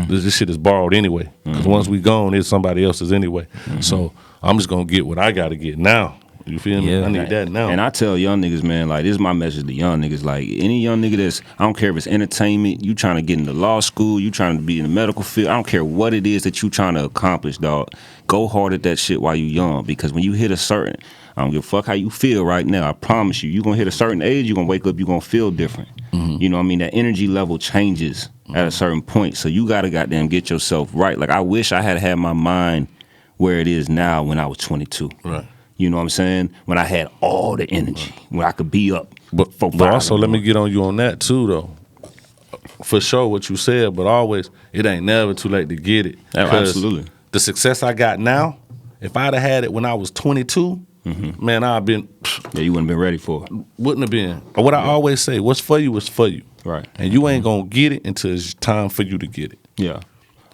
A: This shit is borrowed anyway. Because once we gone, it's somebody else's anyway. So I'm just gonna get what I gotta get now. You feel me?
C: Yeah.
A: I need that now.
B: And I tell young niggas, man, like, this is my message to young niggas. Like, any young nigga that's, I don't care if it's entertainment, you trying to get into law school, you trying to be in the medical field, I don't care what it is that you trying to accomplish, dog. Go hard at that shit while you young. Because when you hit a certain, I don't give a fuck how you feel right now, I promise you, you're going to hit a certain age, you're going to wake up, you're going to feel different. You know what I mean? That energy level changes at a certain point. So you got to goddamn get yourself right. Like, I wish I had my mind where it is now when I was 22.
A: Right.
B: You know what I'm saying? When I had all the energy, when I could be up.
A: But also, let me get on you on that too, though. For sure, what you said, but always, it ain't never too late to get it.
B: Absolutely.
A: The success I got now, if I'd have had it when I was 22, man, I'd been.
B: Yeah, you wouldn't have been ready for it.
A: Wouldn't have been. What I always say, what's for you is for you.
B: Right.
A: And you ain't gonna get it until it's time for you to get it.
B: Yeah.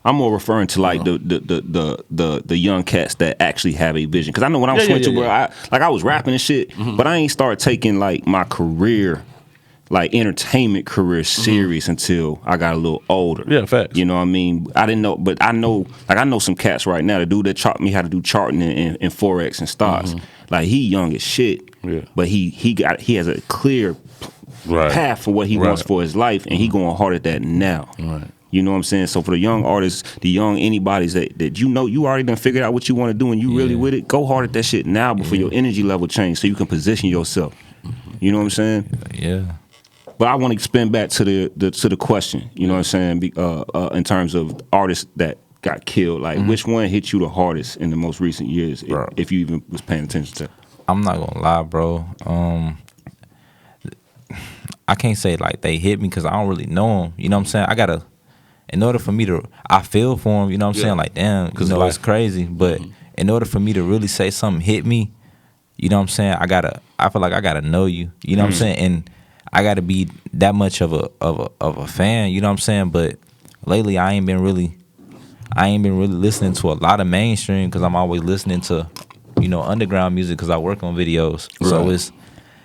B: I'm more referring to like the young cats that actually have a vision. Because I know when I was 22, bro, I was rapping and shit, but I ain't started taking like my career, like entertainment career, serious until I got a little older.
A: Yeah, facts.
B: You know what I mean? I didn't know, but I know some cats right now. The dude that taught me how to do charting and Forex and stocks. Like, he young as shit, but he has a clear path for what he wants for his life, and he going hard at that now.
A: Right.
B: You know what I'm saying? So for the young artists, the young anybody's that you know you already done figured out what you want to do and you really with it, go hard at that shit now before your energy level change so you can position yourself. You know what I'm saying?
C: Yeah.
B: But I want to spin back to the question, you know what I'm saying, in terms of artists that got killed. Like, which one hit you the hardest in the most recent years, if you even was paying attention to?
C: I'm not gonna lie, bro. I can't say like they hit me because I don't really know them. You know what I'm saying? In order for me to, I feel for them. You know what I'm saying? Like, damn, you know, it's crazy. But in order for me to really say something hit me, you know what I'm saying? I feel like I gotta know you. You know what I'm saying? And I gotta be that much of a fan. You know what I'm saying? But lately, I ain't been really listening to a lot of mainstream because I'm always listening to, you know, underground music because I work on videos. Right. So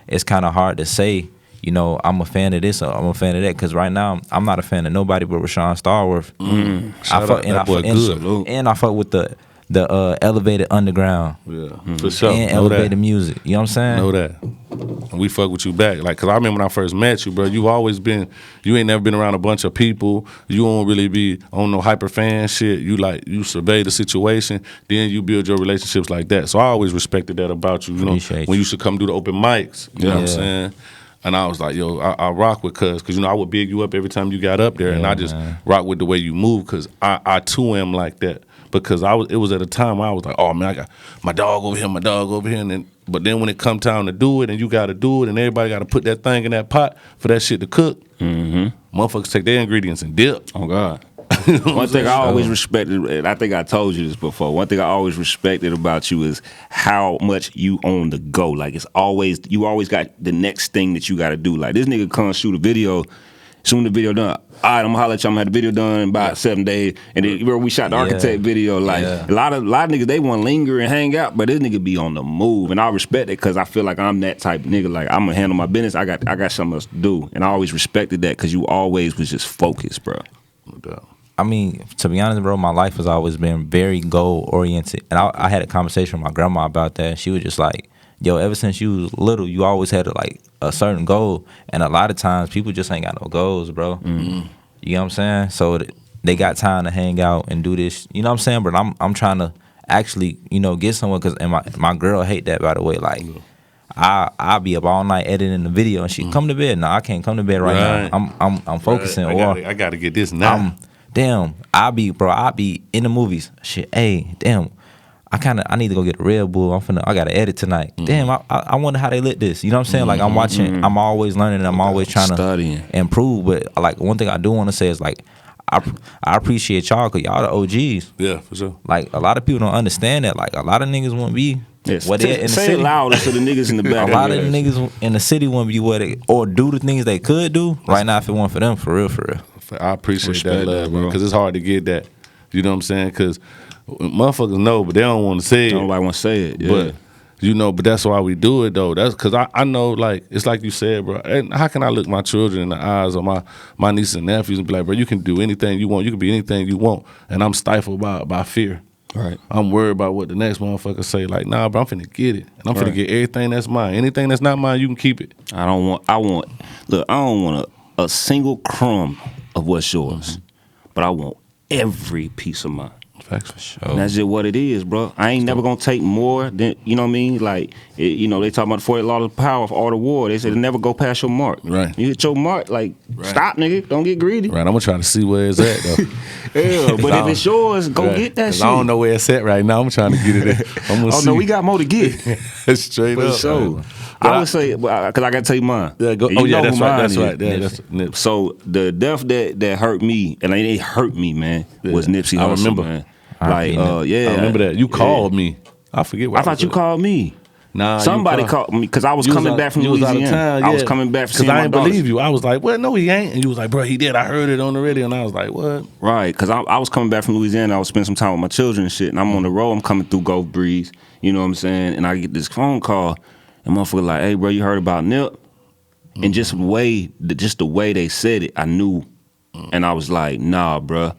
C: it's kind of hard to say, you know, I'm a fan of this or I'm a fan of that, because right now I'm not a fan of nobody but Rashawn Starworth. I fuck with the elevated underground.
A: Yeah, for sure.
C: And elevated music. You know what I'm saying?
A: Know that. And we fuck with you back. Like, cause I remember when I first met you, bro, you ain't never been around a bunch of people. You won't really be on no hyper fan shit. You survey the situation, then you build your relationships like that. So I always respected that about you. You know, when you used to come do the open mics, you know what I'm saying? And I was like, yo, I rock with cuz you know, I would big you up every time you got up there, and I just rock with the way you move, cause I too am like that. Because it was at a time where I was like, oh man, I got my dog over here, but then when it come time to do it, and you got to do it, and everybody got to put that thing in that pot for that shit to cook, motherfuckers take their ingredients and dip.
B: Oh God. One thing I always respected, and I think I told you this before, one thing I always respected about you is how much you on the go. Like, you always got the next thing that you got to do. Like, this nigga come shoot a video, soon the video done, all right, I'm gonna holler at you, I'm gonna have the video done in about 7 days. And then we shot the architect video. Like, a lot of niggas, they want to linger and hang out, but this nigga be on the move. And I respect it because I feel like I'm that type of nigga. Like, I'm gonna handle my business. I got something else to do. And I always respected that because you always was just focused, bro.
A: No doubt.
C: I mean, to be honest, bro, my life has always been very goal oriented. And I had a conversation with my grandma about that. And she was just like, yo, ever since you was little, you always had a certain goal. And a lot of times people just ain't got no goals, bro. You know what I'm saying? So they got time to hang out and do this. You know what I'm saying? But I'm trying to actually, you know, get somewhere, because my girl hate that, by the way. Like, I'll be up all night editing the video, and she come to bed. No, I can't come to bed right now. I'm focusing.
A: I gotta get this now.
C: I'll be in the movies. Shit, hey, damn. I need to go get a Red Bull. I gotta edit tonight. Damn, I wonder how they lit this. You know what I'm saying? Like, I'm watching, I'm always learning, and I'm always trying to improve. But like, one thing I do want to say is, like, I appreciate y'all, because y'all the OGs.
A: Yeah, for sure.
C: Like, a lot of people don't understand that. Like, a lot of niggas won't be what they in the city.
B: Say it louder so the niggas in the back.
C: A lot of niggas in the city won't be what they, or do the things they could do right now if it weren't for them, for real.
A: I appreciate that love, bro, because it's hard to get that. You know what I'm saying? Because motherfuckers know, but they don't want to say it.
B: Nobody want to say it. Yeah.
A: But You know, but that's why we do it though. That's because I know, like, it's like you said, bro. And how can I look my children in the eyes or my nieces and nephews and be like, bro, you can do anything you want. You can be anything you want. And I'm stifled by fear.
B: Right.
A: I'm worried about what the next motherfucker say. Like, nah, bro, I'm finna get it. And I'm finna get everything that's mine. Anything that's not mine, you can keep it.
B: I don't want a single crumb of what's yours, but I want every piece of mine.
A: Facts for sure.
B: And that's just what it is, bro. I ain't never gonna take more than, you know what I mean? Like, you know, they talk about the 48 laws of power of art of war. They said never go past your mark.
A: Right.
B: You hit your mark, like, stop, nigga. Don't get greedy.
A: Right, I'm gonna try to see where it's at though.
B: Yeah, but if it's yours, go get that shit.
A: I don't know where it's at right now. I'm trying to get it at. I'm gonna see.
B: No, we got more to get.
A: Straight
B: For
A: up.
B: sure. I would say, because I got to tell you mine.
A: Yeah, go.
B: You know
A: that's
B: who
A: right.
B: mine
A: That's
B: is.
A: right. Yeah, that's Nipsey.
B: So the death that hurt me, and it hurt me, man, was Nipsey Hussle.
A: I remember.
B: Man. Like, yeah.
A: I remember that. You called me. I forget what
B: I thought you called me.
A: Nah,
B: somebody called me because I was coming back from Louisiana.
A: Out of town, yeah.
B: I was coming back
A: because I didn't believe you. I was like, well, no, he ain't. And you was like, bro, he did. I heard it on the radio, and I was like, what?
B: Right, because I was coming back from Louisiana. I was spending some time with my children and shit, and I'm on the road. I'm coming through Gulf Breeze. You know what I'm saying? And I get this phone call, and motherfucker like, hey, bro, you heard about Nip? And just the way they said it, I knew, and I was like, nah, bro.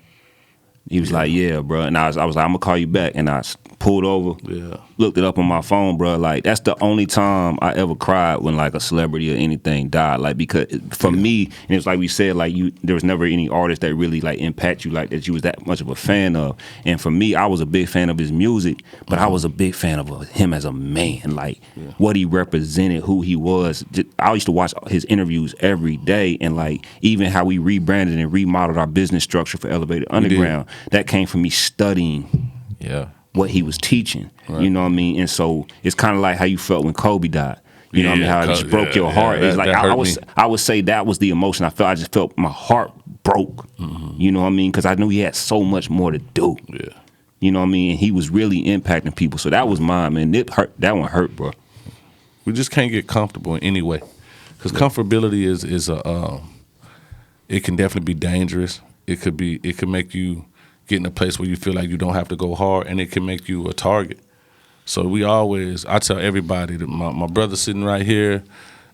B: He was like, yeah, bro. And I was like, I'm going to call you back. And I pulled over, looked it up on my phone, bro. Like, that's the only time I ever cried when, like, a celebrity or anything died. Like, because for me, and it's like we said, like, there was never any artist that really, like, impact you like that you was that much of a fan of. And for me, I was a big fan of his music, but I was a big fan of him as a man. Like, what he represented, who he was. I used to watch his interviews every day, and, like, even how we rebranded and remodeled our business structure for Elevated Underground. That came from me studying what he was teaching. Right. You know what I mean? And so it's kind of like how you felt when Kobe died. You know what I mean? How it just broke your heart. It's like I would say that was the emotion I felt. I just felt my heart broke. You know what I mean? Because I knew he had so much more to do. Yeah. You know what I mean? And he was really impacting people. So that was mine, man. It hurt. That one hurt, bro.
A: We just can't get comfortable in any way. Because comfortability is it can definitely be dangerous. It could make you get in a place where you feel like you don't have to go hard, and it can make you a target. So I tell everybody, that my brother sitting right here,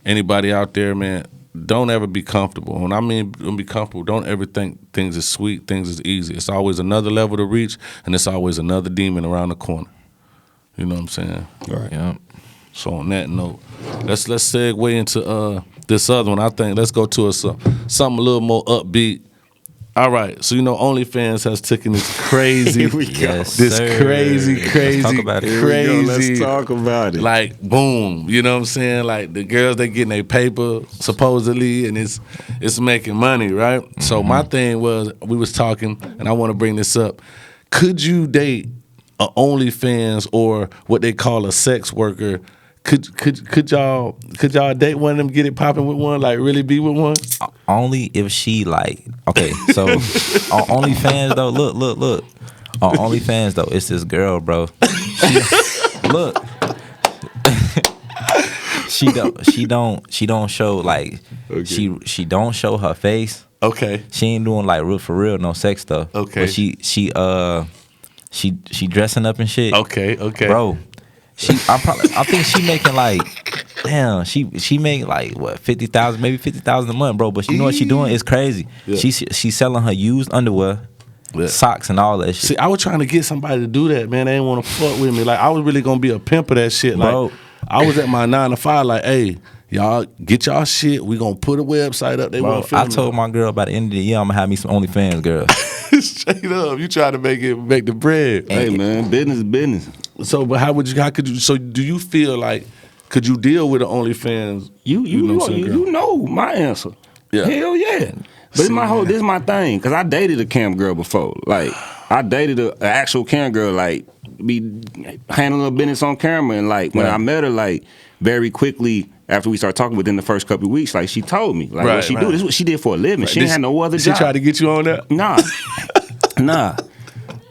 A: anybody out there, man, don't ever be comfortable. When I mean don't be comfortable, don't ever think things is sweet, things is easy. It's always another level to reach, and it's always another demon around the corner. You know what I'm saying?
B: Right.
A: Yeah. So on that note, let's segue into this other one. I think let's go to something a little more upbeat. All right, so OnlyFans has taken this crazy, crazy.
C: Let's talk about it.
A: Crazy.
B: Let's talk about it.
A: Like boom, you know what I'm saying? Like the girls, they getting their paper supposedly, and it's making money, right? Mm-hmm. So my thing was, we was talking, and I want to bring this up. Could you date a OnlyFans or what they call a sex worker? Could y'all date one of them, get it popping with one, like really be with one?
C: Only if she like, okay, so on OnlyFans though, look. On OnlyFans though, it's this girl, bro. She don't show like she don't show her face.
A: Okay.
C: She ain't doing like real for real no sex stuff.
A: Okay.
C: But she dressing up and shit.
A: Okay.
C: Bro. I think she making like, damn, she make like what, 50,000, maybe 50,000 a month, bro. But you know what she doing? It's crazy. Yeah. She selling her used underwear, socks, and all that shit.
A: See, I was trying to get somebody to do that, man. They didn't want to fuck with me. Like I was really gonna be a pimp of that shit. Like, bro, I was at my 9 to 5, like, hey, y'all get y'all shit. We gonna put a website up. They want to.
C: I told my girl by the end of the year I'm gonna have me some OnlyFans girl.
A: Straight up, you trying to make the bread.
B: Hey man, business is business.
A: So, but how could you? So, do you feel like could you deal with the OnlyFans?
B: You know my answer.
A: Yeah.
B: Hell yeah. But this is my thing, because I dated a cam girl before. Like I dated an actual cam girl, like be handling her business on camera, and like when I met her, like very quickly after we started talking, within the first couple of weeks, like she told me, like what she do. This is what she did for a living. She didn't have no other job.
A: She tried to get you on that?
B: Nah.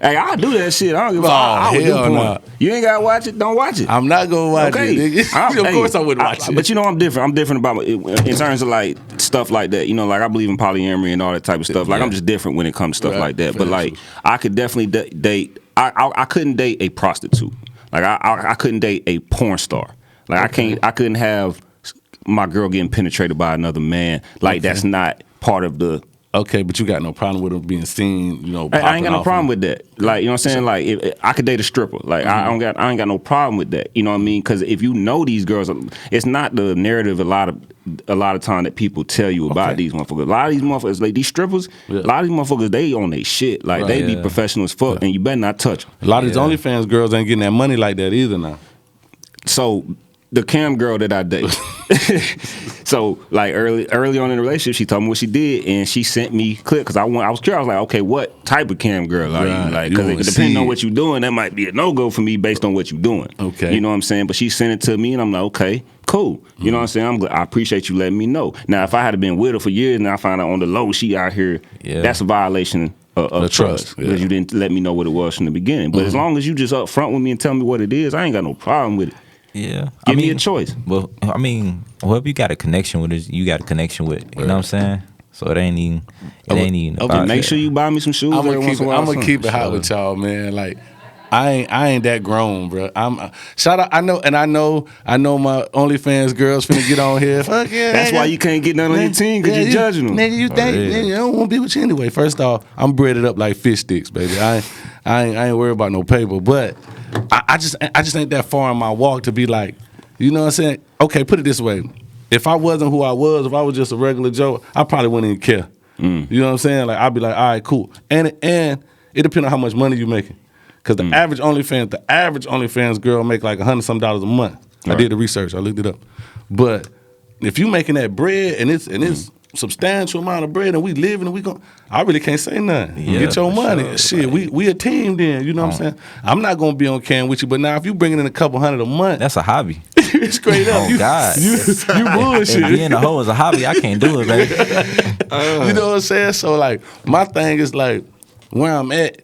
B: Hey, I'll do that shit. I don't give a fuck. I would do porn. Nah. You ain't gotta watch it. Don't watch it.
A: I'm not gonna watch it. Of course I wouldn't watch it.
B: But I'm different. I'm different about in terms of like stuff like that. Like I believe in polyamory and all that type of stuff. Like I'm just different when it comes to stuff like that. But like I could definitely date. I couldn't date a prostitute. Like I couldn't date a porn star. Like I couldn't have my girl getting penetrated by another man. Like that's not part of the.
A: Okay, but you got no problem with them being seen, you know.
B: I ain't got no problem with that. Like, you know what I'm saying? Like, if I could date a stripper. Like, I ain't got no problem with that. You know what I mean? Because if you know these girls, it's not the narrative a lot of time that people tell you about these motherfuckers. A lot of these motherfuckers, like these strippers, a lot of these motherfuckers, they on they shit. Like, they be professional as fuck, and you better not touch them.
A: A lot of these OnlyFans girls ain't getting that money like that either now.
B: So the cam girl that I date. So like early on in the relationship, she told me what she did, and she sent me clip because I was curious. I was like, okay, what type of cam girl are you? Like, because depending on what you're doing, that might be a no go for me based on what you're doing. Okay, you know what I'm saying? But she sent it to me, and I'm like, okay, cool. You know what I'm saying? I appreciate you letting me know. Now, if I had been with her for years and I find out on the low she out here, that's a violation of trust because you didn't let me know what it was from the beginning. But as long as you just up front with me and tell me what it is, I ain't got no problem with it.
C: Yeah,
B: give me a choice.
C: Well, I mean, whoever you got a connection with, you got a connection with. You know what I'm saying? So it ain't even.
B: Okay, make sure you buy me some shoes.
A: I'm gonna keep it hot with y'all, man. Like, I ain't that grown, bro. Shout out. I know my OnlyFans girls finna get on here. Fuck yeah.
B: That's why you can't get none on your team because you're judging them.
A: Nigga, you think nigga, I don't want to be with you anyway. First off, I'm breaded up like fish sticks, baby. I ain't worried about no paper, but. I just ain't that far in my walk to be like, you know what I'm saying? Okay, put it this way. If I wasn't who I was, if I was just a regular Joe, I probably wouldn't even care. You know what I'm saying? Like, I'd be like, all right, cool. And it depends on how much money you making. Because the average OnlyFans girl make like $100-some a month. Right. I did the research. I looked it up. But if you making that bread and it's substantial amount of bread and we living and we going, I really can't say nothing. Yeah, get your money. Sure. Shit, we a team then, you know what I'm saying? I'm not going to be on cam with you, but now if you bringing in a couple $100 a month.
C: That's a hobby.
A: It's straight up.
C: God.
A: You bullshit.
C: If being a hoe is a hobby, I can't do it, baby.
A: You know what I'm saying? So like, my thing is like, where I'm at,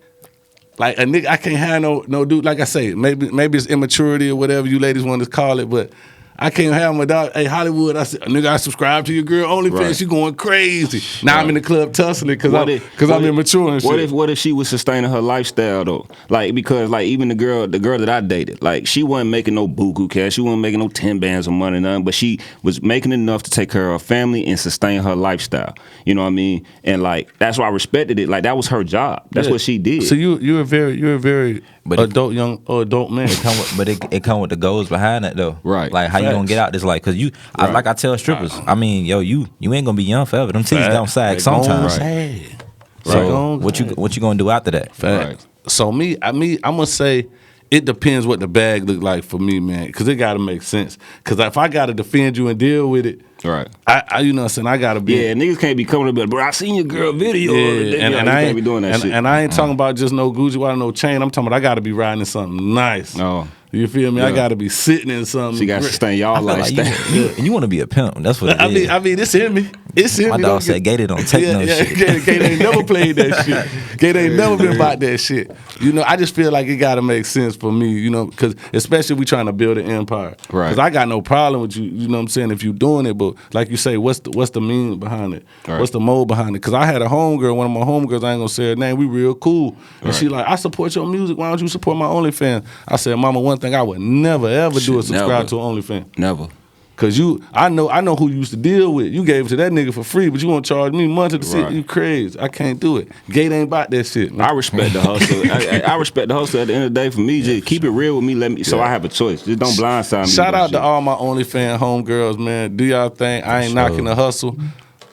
A: like a nigga, I can't have no dude, like I say, maybe it's immaturity or whatever you ladies want to call it, but I can't have my dog. Hey, Hollywood, I said, nigga, I subscribe to your girl OnlyFans. She going crazy. Now I'm in the club tussling because I'm immature and shit.
B: What if she was sustaining her lifestyle though? Like, because like even the girl that I dated, like she wasn't making no buku cash. She wasn't making no 10 bands of money, nothing. But she was making enough to take care of her family and sustain her lifestyle. You know what I mean? And like that's why I respected it. Like that was her job. That's what she did.
A: So you're a very adult man.
C: It come with the goals behind it though.
B: Right.
C: Like how you gonna get out this life? Cause like I tell strippers, I mean, yo, you ain't gonna be young forever. Them titties gonna sag sometimes.
A: Right.
C: So what you gonna do after that?
A: Right. So I'm gonna say it depends what the bag look like for me, man. Cause it gotta make sense. Cause if I gotta defend you and deal with it,
B: right.
A: I you know what I'm saying, I gotta be.
B: Yeah, niggas can't be coming up and bro, I seen your girl video.
A: Yeah, and I ain't
B: be doing that shit.
A: And I ain't talking about just no Gucci watch, no chain. I'm talking about I gotta be riding in something nice.
B: Oh.
A: You feel me? Yeah. I gotta be sitting in something.
B: She got to sustain y'all lifestyle.
C: Like you want to be a pimp. That's what it is.
A: I mean, it's in me. It's in
C: me. My dog said Gator don't take no shit.
A: Gator ain't never played that shit. Gator ain't never been about that shit. You know, I just feel like it gotta make sense for me, you know, because especially if we trying to build an empire. Right. Because I got no problem with you know what I'm saying, if you doing it, but like you say, what's the meaning behind it? Right. What's the mold behind it? Because I had a homegirl, one of my homegirls, I ain't gonna say her name, we real cool. And she like, I support your music, why don't you support my OnlyFans? I said, Mama, one thing I would never ever do is subscribe to OnlyFans.
B: Never.
A: Cause I know who you used to deal with. You gave it to that nigga for free, but you want to charge me money to see it. You crazy. I can't do it. Gate ain't about that shit, man.
B: I respect the hustle. I respect the hustle. At the end of the day, for me, just keep it real with me. So I have a choice. Just don't blindside me.
A: Shout out to all my OnlyFans homegirls, man. Do y'all thing. I ain't knocking the hustle,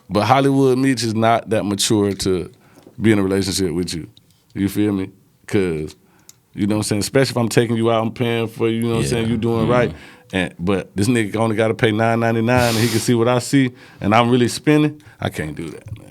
A: but Hollywood Meech is not that mature to be in a relationship with you. You feel me? Cause you know what I'm saying? Especially if I'm taking you out, I'm paying for you, you know what I'm saying? You doing right. But this nigga only got to pay $9.99 and he can see what I see and I'm really spending. I can't do that, man.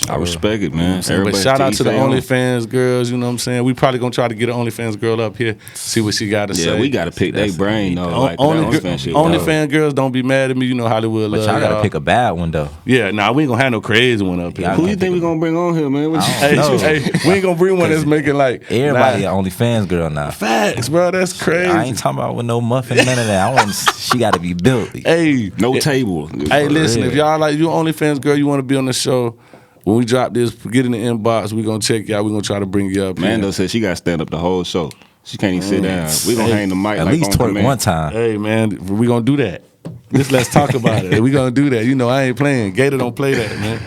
B: I respect it, man.
A: You know but shout out to the OnlyFans girls, you know what I'm saying? We probably going to try to get an OnlyFans girl up here, see what she got to say.
B: Yeah, we got to pick their brain, though.
A: OnlyFans girls, don't be mad at me. You know Hollywood love
C: y'all. But y'all got to pick a bad one, though.
A: Yeah, we ain't going to have no crazy one up here.
B: Who you think we going to bring on here, man?
A: Hey, we ain't going to bring one that's making like...
C: Everybody an OnlyFans girl now.
A: Facts, bro. That's crazy.
C: I ain't talking about with no muffin, none of that. She got to be built.
A: Hey.
B: No table.
A: Hey, listen, if y'all like, you OnlyFans girl, you want to be on the show, when we drop this, get in the inbox, we going to check y'all. We going to try to bring you up.
B: Mando said she got to stand up the whole show. She can't even sit down. We gonna hang the mic
C: At
B: like
C: least
B: on
C: twerk
B: command.
C: one time.
A: Hey man, we gonna do that. Let's talk about it. We gonna do that. You know, I ain't playing. Gator don't play that, man.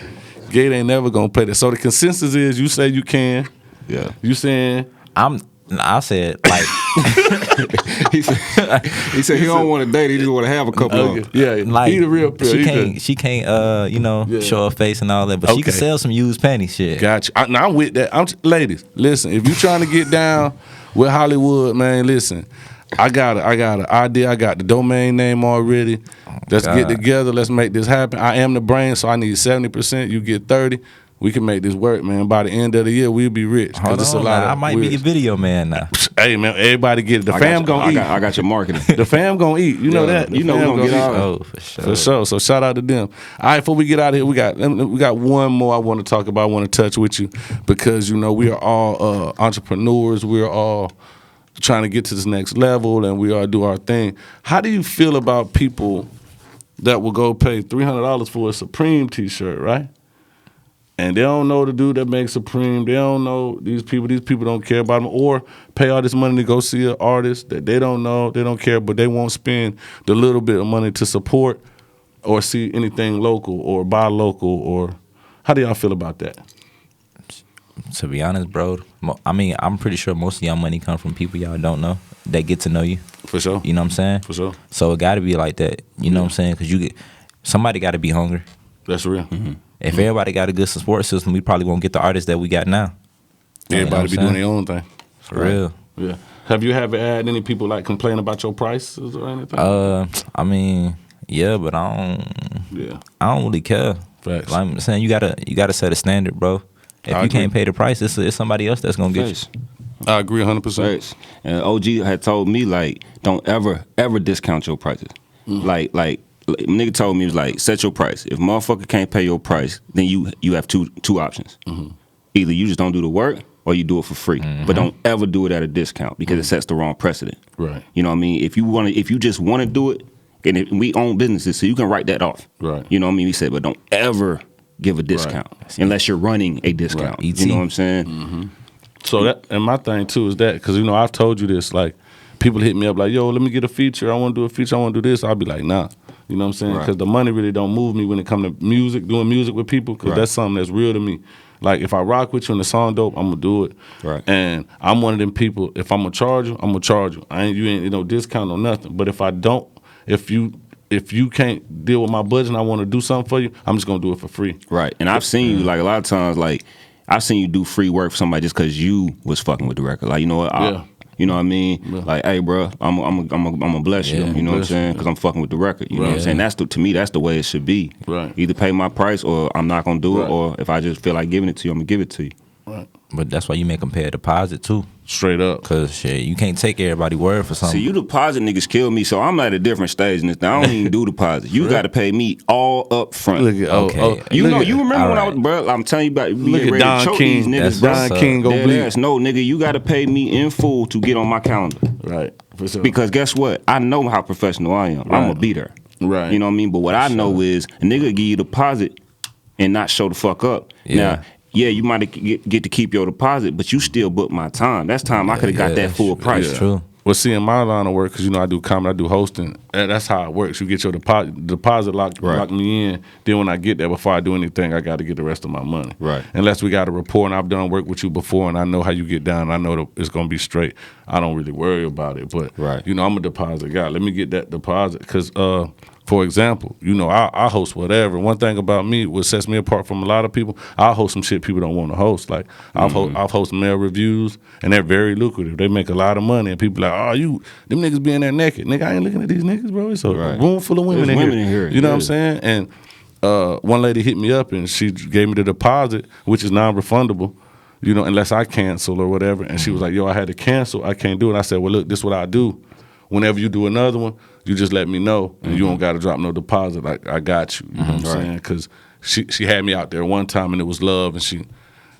A: Gator ain't never gonna play that. So the consensus is you say you can.
B: Yeah.
A: You saying
C: I said like
B: he said he don't want to date. He just want to have a couple of them.
A: yeah,
C: like
A: he the real pill.
C: she can't you know show her face and all that, but she can
A: Okay.
C: sell some used panties shit.
A: Gotcha. I'm with that. Ladies, listen. If you trying to get down with Hollywood, man, listen. I got an idea. I got the domain name already. Let's get together. Let's make this happen. I am the brain, so I need 70%. You get 30. We can make this work, man. By the end of the year, we'll be rich.
C: Hold
A: It's a
C: on,
A: lot
C: now,
A: of
C: I might be your video man now.
A: Hey man, everybody get it. The fam gonna eat.
B: I got your marketing.
A: The fam gonna eat. You know that.
B: You know we
A: fam
B: gonna get
A: eat.
B: all
C: Oh, for sure.
A: For sure. So shout out to them. All right, before we get out of here, we got one more I want to talk about. I want to touch with you because you know we are all entrepreneurs. We are all trying to get to this next level, and we all do our thing. How do you feel about people that will go pay $300 for a Supreme T-shirt, right? And they don't know the dude that makes Supreme. They don't know these people. These people don't care about them. Or pay all this money to go see an artist that they don't know, they don't care, but they won't spend the little bit of money to support or see anything local or buy local. Or how do y'all feel about that?
C: To be honest, bro, I mean, I'm pretty sure most of y'all money come from people y'all don't know that get to know you.
A: For sure.
C: You know what I'm saying?
A: For sure.
C: So it got to be like that. You know what I'm saying? Because somebody got to be hungry.
A: That's real.
C: If everybody got a good support system, we probably won't get the artists that we got now.
A: Everybody be doing their own thing.
C: For real.
A: Yeah. Have you ever had any people like complain about your prices or anything?
C: I mean, yeah, but I don't really care.
A: Facts.
C: Like I'm saying, you gotta set a standard, bro. If
A: I
C: you
A: agree.
C: can't pay the price, it's somebody else that's gonna get
B: Facts.
A: I agree 100%.
B: Facts. And OG had told me like, don't ever discount your prices. Like nigga told me, he was like, set your price. If motherfucker can't pay your price, then you have two options. Either you just don't do the work or you do it for free. But don't ever do it at a discount because it sets the wrong precedent.
A: Right.
B: You know what I mean? If you just want to do it, and we own businesses, so you can write that off.
A: Right.
B: You know what I mean? We said, but don't ever give a discount unless you're running a discount.
C: Right.
B: You know what I'm saying?
A: So that, and my thing too is that, because you know I've told you this, like people hit me up like, yo, let me get a feature. I want to do a feature. I want to do this. I'll be like, nah. You know what I'm saying? Because the money really don't move me when it comes to music, doing music with people, because that's something that's real to me. Like if I rock with you and the song dope, I'm gonna do it.
B: Right.
A: And I'm one of them people. If I'm gonna charge you, I'm gonna charge you. You ain't no discount or nothing. But if I don't, if you can't deal with my budget and I want to do something for you, I'm just gonna do it for free.
B: Right. And I've seen you like a lot of times, like I've seen you do free work for somebody just because you was fucking with the record. Like, you know what? You know what I mean? Yeah. Like, hey, bro, I'm gonna bless you. You know what I'm saying? Because I'm fucking with the record. You know what I'm saying? To me, that's the way it should be.
A: Right.
B: Either pay my price or I'm not gonna do it. Or if I just feel like giving it to you, I'm gonna give it to you.
A: Right.
C: But that's why you make them pay a deposit too.
A: Straight up.
C: Cause shit, you can't take everybody's word for something.
B: See, you deposit niggas kill me, so I'm at a different stage in this. I don't even do deposit. You got to pay me all up front.
A: Look at
C: Okay.
B: You
A: look at-
B: remember when I was, bro? I'm telling you about
A: Look
B: being
A: at
B: ready
A: Don
B: to choke
A: King.
B: these
A: That's
B: niggas, bro.
A: Don King go
B: Dead
A: bleed.
B: ass. No, nigga, you got to pay me in full to get on my calendar.
A: Right. For sure.
B: Because guess what? I know how professional I am. I'm gonna be there.
A: Right.
B: You know what I mean? But what I know is a nigga give you a deposit and not show the fuck up.
C: Yeah.
B: Now, yeah, you might get to keep your deposit, but you still booked my time. That's time I could have got that full price.
C: It's true.
A: Well, see, in my line of work, because you know I do comedy, I do hosting. And that's how it works. You get your deposit lock me in. Then when I get there, before I do anything, I got to get the rest of my money.
B: Right.
A: Unless we got a rapport, and I've done work with you before, and I know how you get down. And I know that it's gonna be straight. I don't really worry about it. But you know, I'm a deposit guy. Let me get that deposit, because for example, you know, I host whatever. One thing about me, what sets me apart from a lot of people, I host some shit people don't want to host. Like I've hosted mail reviews, and they're very lucrative. They make a lot of money, and people like, them niggas be in there naked. Nigga, I ain't looking at these niggas, bro. It's a room full of women,
B: There's
A: in here. You know what I'm saying? And one lady hit me up, and she gave me the deposit, which is non-refundable. You know, unless I cancel or whatever. And she was like, yo, I had to cancel. I can't do it. I said, well, look, this is what I do. Whenever you do another one, you just let me know, and you don't got to drop no deposit. Like, I got you. You know what I'm saying? Because she had me out there one time, and it was love, and she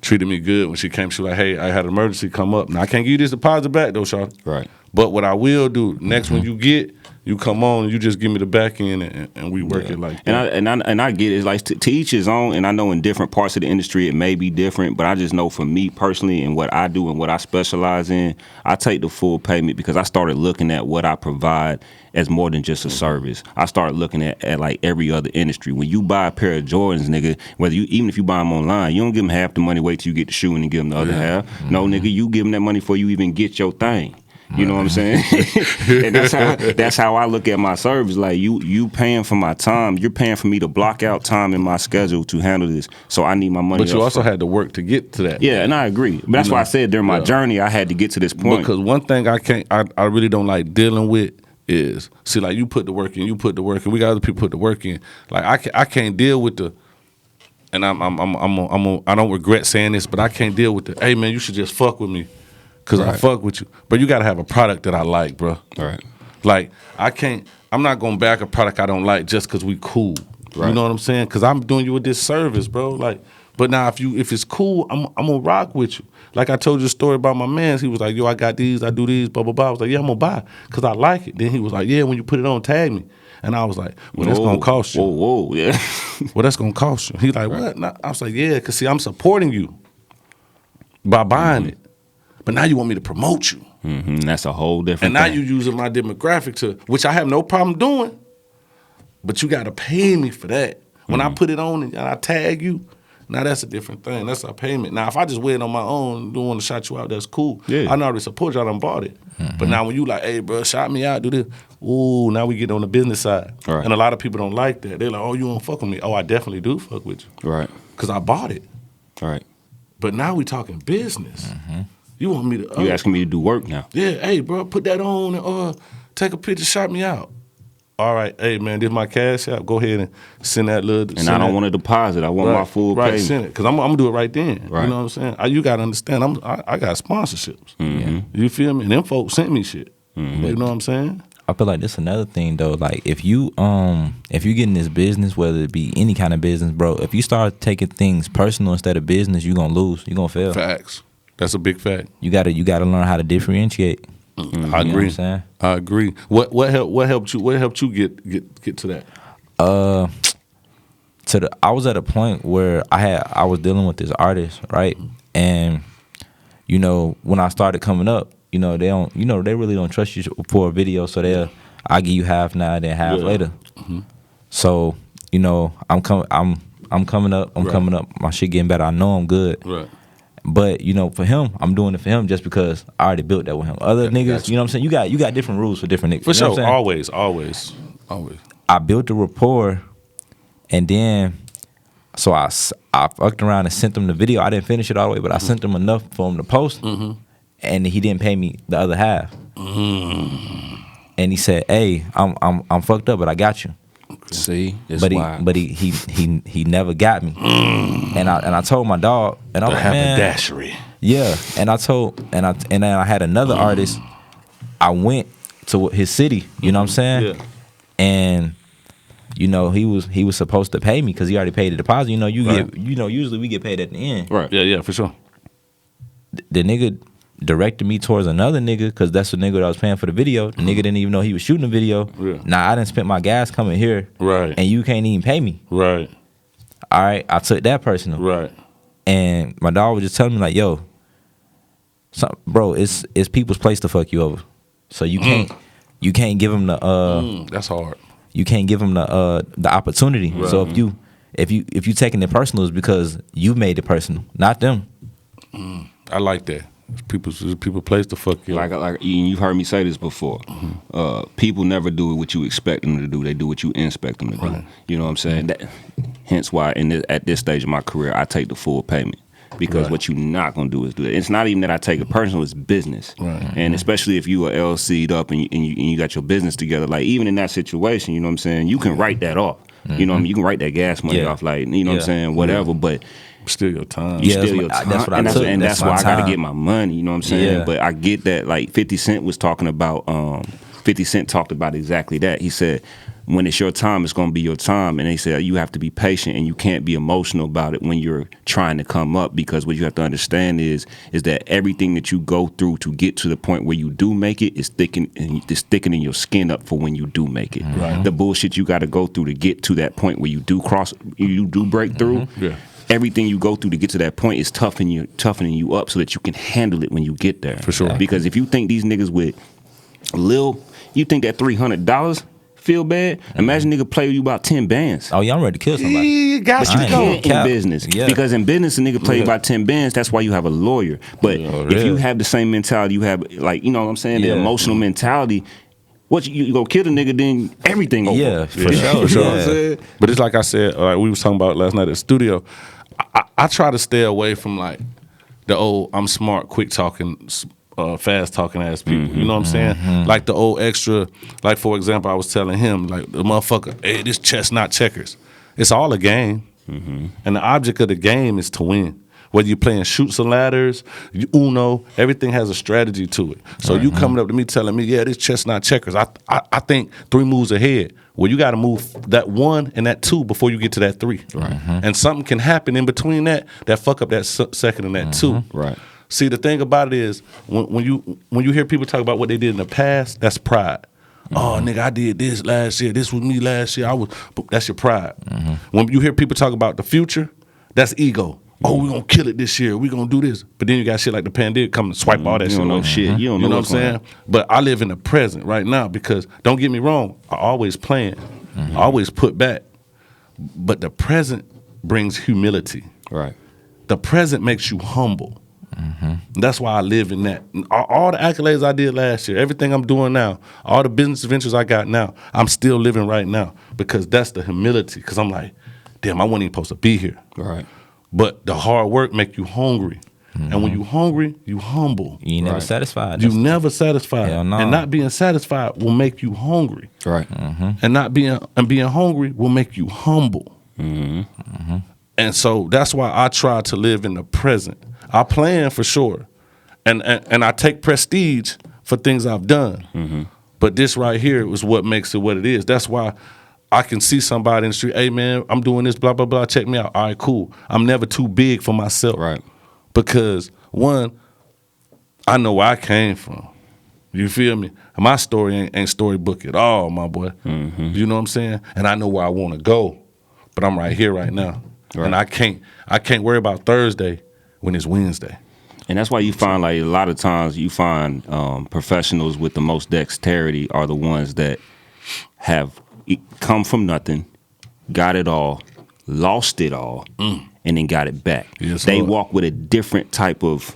A: treated me good. When she came, she was like, hey, I had an emergency come up. Now, I can't give you this deposit back, though, Shawty.
B: Right.
A: But what I will do, next when you get You come on, you just give me the back end, and we work it like that.
B: And I get it. It's like to each his own. And I know in different parts of the industry it may be different, but I just know for me personally and what I do and what I specialize in, I take the full payment because I started looking at what I provide as more than just a service. I started looking at like every other industry. When you buy a pair of Jordans, nigga, even if you buy them online, you don't give them half the money. Wait till you get the shoe and then give them the other half. No, nigga, you give them that money before you even get your thing. You know what I'm saying? And that's how I look at my service. Like you paying for my time. You're paying for me to block out time in my schedule to handle this. So I need my money.
A: But you also had to work to get to that.
B: Yeah, and I agree. But that's why I said during my journey I had to get to this point.
A: Because one thing I really don't like dealing with is, see, like you put the work in, we got other people put the work in. Like I can't deal with the, and I don't regret saying this, but I can't deal with the, hey man, you should just fuck with me. Cause I fuck with you, but you gotta have a product that I like, bro.
B: Right.
A: Like I'm not gonna back a product I don't like just cause we cool.
B: Right.
A: You know what I'm saying? Cause I'm doing you a disservice, bro. Like, but now if it's cool, I'm gonna rock with you. Like I told you a story about my man. He was like, yo, I got these, I do these, blah blah blah. I was like, yeah, I'm gonna buy cause I like it. Then he was like, yeah, when you put it on, tag me. And I was like, well, that's gonna cost you.
B: Whoa, yeah.
A: Well, that's gonna cost you. He's like, what? And I was like, yeah, cause see, I'm supporting you by buying it. But now you want me to promote you.
B: Mm-hmm. That's a whole different
A: And now
B: thing.
A: you using my demographic to, which I have no problem doing, but you got to pay me for that. When I put it on and I tag you, now that's a different thing. That's a payment. Now, if I just wear it on my own, don't want to shout you out, that's cool.
B: Yeah.
A: I already support you, I done bought it. But now when you like, hey, bro, shout me out, do this. Ooh, now we get on the business side.
B: Right.
A: And a lot of people don't like that. They're like, oh, you don't fuck with me. Oh, I definitely do fuck with you.
B: Right.
A: Because I bought it.
B: Right.
A: But now we talking business. You want me to...
B: You asking me to do work now.
A: Yeah, hey, bro, put that on and take a picture, shout me out. All right, hey, man, this is my cash app. Go ahead and send that little...
B: And I don't want a deposit. I want my full payment.
A: Right, send it, because I'm going to do it right then.
B: Right.
A: You know what I'm saying? You got to understand, I got sponsorships.
B: Mm-hmm.
A: You feel me? And them folks sent me shit. You know what I'm saying?
C: I feel like this another thing though. Like if you get in this business, whether it be any kind of business, bro, if you start taking things personal instead of business, you're gonna lose. You're gonna fail.
A: Facts. That's a big fact.
C: You gotta learn how to differentiate.
A: I
C: You know
A: agree.
C: what I'm saying?
A: I agree. What helped you get to that?
C: I was at a point where I was dealing with this artist, right? And you know, when I started coming up, you know, they really don't trust you for a video, so I'll give you half now, then half later. So, you know, I'm coming up, my shit getting better. I know I'm good.
A: Right.
C: But, you know, for him, I'm doing it for him just because I already built that with him. Other niggas, you know what I'm saying? You got different rules for different niggas.
A: For
C: you know
A: sure.
C: what I'm saying?
A: Always.
C: I built the rapport, and then so I fucked around and sent him the video. I didn't finish it all the way, but I sent him enough for him to post, and he didn't pay me the other half. And he said, "Hey, I'm fucked up, but I got you."
B: See,
C: but he never got me. And I told my dog, and I was like, man,
A: haberdashery.
C: yeah. And then I had another artist. I went to his city. You know what I'm saying?
A: Yeah.
C: And you know he was supposed to pay me because he already paid the deposit. You know usually we get paid at the end.
B: Right.
A: Yeah, for sure.
C: The nigga directed me towards another nigga because that's the nigga that I was paying for the video. The nigga didn't even know he was shooting the video.
A: Yeah.
C: Nah, I didn't spend my gas coming here.
A: Right.
C: And you can't even pay me.
A: Right.
C: All right, I took that personal.
A: Right.
C: And my dog was just telling me like, yo, bro, it's people's place to fuck you over. So you can't give them the
A: that's hard.
C: you can't give them the opportunity.
A: Right.
C: So if you taking it personal, it's because you made it personal, not them.
A: I like that. People place to fuck you.
B: Like you've heard me say this before. People never do what you expect them to do. They do what you expect them to do. You know what I'm saying? Hence why at this stage of my career, I take the full payment. Because what you're not going to do is do that. It's not even that I take it personal, it's business.
A: Right.
B: And especially if you are LC'd up and you got your business together, like even in that situation, you know what I'm saying, you can write that off. You know what I mean? You can write that gas money off, like, you know what I'm saying, whatever, but
A: Still your time.
C: Yeah,
B: still your time.
C: that's what I took.
B: And that's why
C: my
B: I got to
C: time.
B: get my money, you know what I'm saying?
C: Yeah.
B: But I get that, like 50 Cent was talking about, 50 Cent talked about exactly that. He said, when it's your time, it's going to be your time. And they say you have to be patient and you can't be emotional about it when you're trying to come up, because what you have to understand is that everything that you go through to get to the point where you do make it is thickening your skin up for when you do make it. Right. The bullshit you got to go through to get to that point where you do break through. Yeah. Everything you go through to get to that point is toughening you up so that you can handle it when you get there.
A: For sure.
B: Because if you think these niggas with you think that $300 feel bad? Imagine nigga play with you about 10 bands.
C: Oh yeah, I'm ready to kill somebody.
A: You got
B: you can't in business. Yeah. Because in business a nigga play about 10 bands, that's why you have a lawyer. But if you have the same mentality, you have, like, you know what I'm saying, the emotional mentality, what you gonna kill the nigga, then everything over.
C: Yeah, for sure.
A: For sure. You know what I'm saying? But it's like I said, like we was talking about last night at the studio, I try to stay away from like the old I'm smart, quick talking, fast talking ass people. You know what I'm saying? Like the old extra, like for example, I was telling him, like the motherfucker, hey, this chess not checkers. It's all a game. And the object of the game is to win. Whether you're playing shoots and ladders, Uno, everything has a strategy to it. So you coming up to me telling me, yeah, this chess not checkers. I think 3 moves ahead. Well, you got to move that 1 and that 2 before you get to that 3. And something can happen in between that fuck up that second and that 2.
B: Right.
A: See, the thing about it is when you hear people talk about what they did in the past, that's pride. Oh, nigga, I did this last year. This was me last year. That's your pride. When you hear people talk about the future, that's ego. Oh, we're going to kill it this year. We're going to do this. But then you got shit like the pandemic come and swipe all that shit.
B: You don't know shit. You don't know
A: what I'm saying? But I live in the present right now because, don't get me wrong, I always plan. I always put back. But the present brings humility.
B: Right.
A: The present makes you humble. That's why I live in that. All the accolades I did last year, everything I'm doing now, all the business ventures I got now, I'm still living right now because that's the humility. Because I'm like, damn, I wasn't even supposed to be here.
B: Right.
A: But the hard work make you hungry. And when you hungry, you humble.
C: You never satisfied.
A: You never satisfied.
C: Hell no.
A: And not being satisfied will make you hungry.
B: Right.
A: And being hungry will make you humble. And so that's why I try to live in the present. I plan for sure. And I take prestige for things I've done. But this right here is what makes it what it is. That's why I can see somebody in the street, hey man, I'm doing this, blah, blah, blah, check me out. All right, cool. I'm never too big for myself.
B: Right.
A: Because, one, I know where I came from. You feel me? My story ain't storybook at all, my boy. You know what I'm saying? And I know where I want to go. But I'm right here right now. Right. And I can't worry about Thursday when it's Wednesday.
B: And that's why you find, like, a lot of times you find professionals with the most dexterity are the ones that have come from nothing, got it all, lost it all, and then got it back. Yes, they walk with a different type of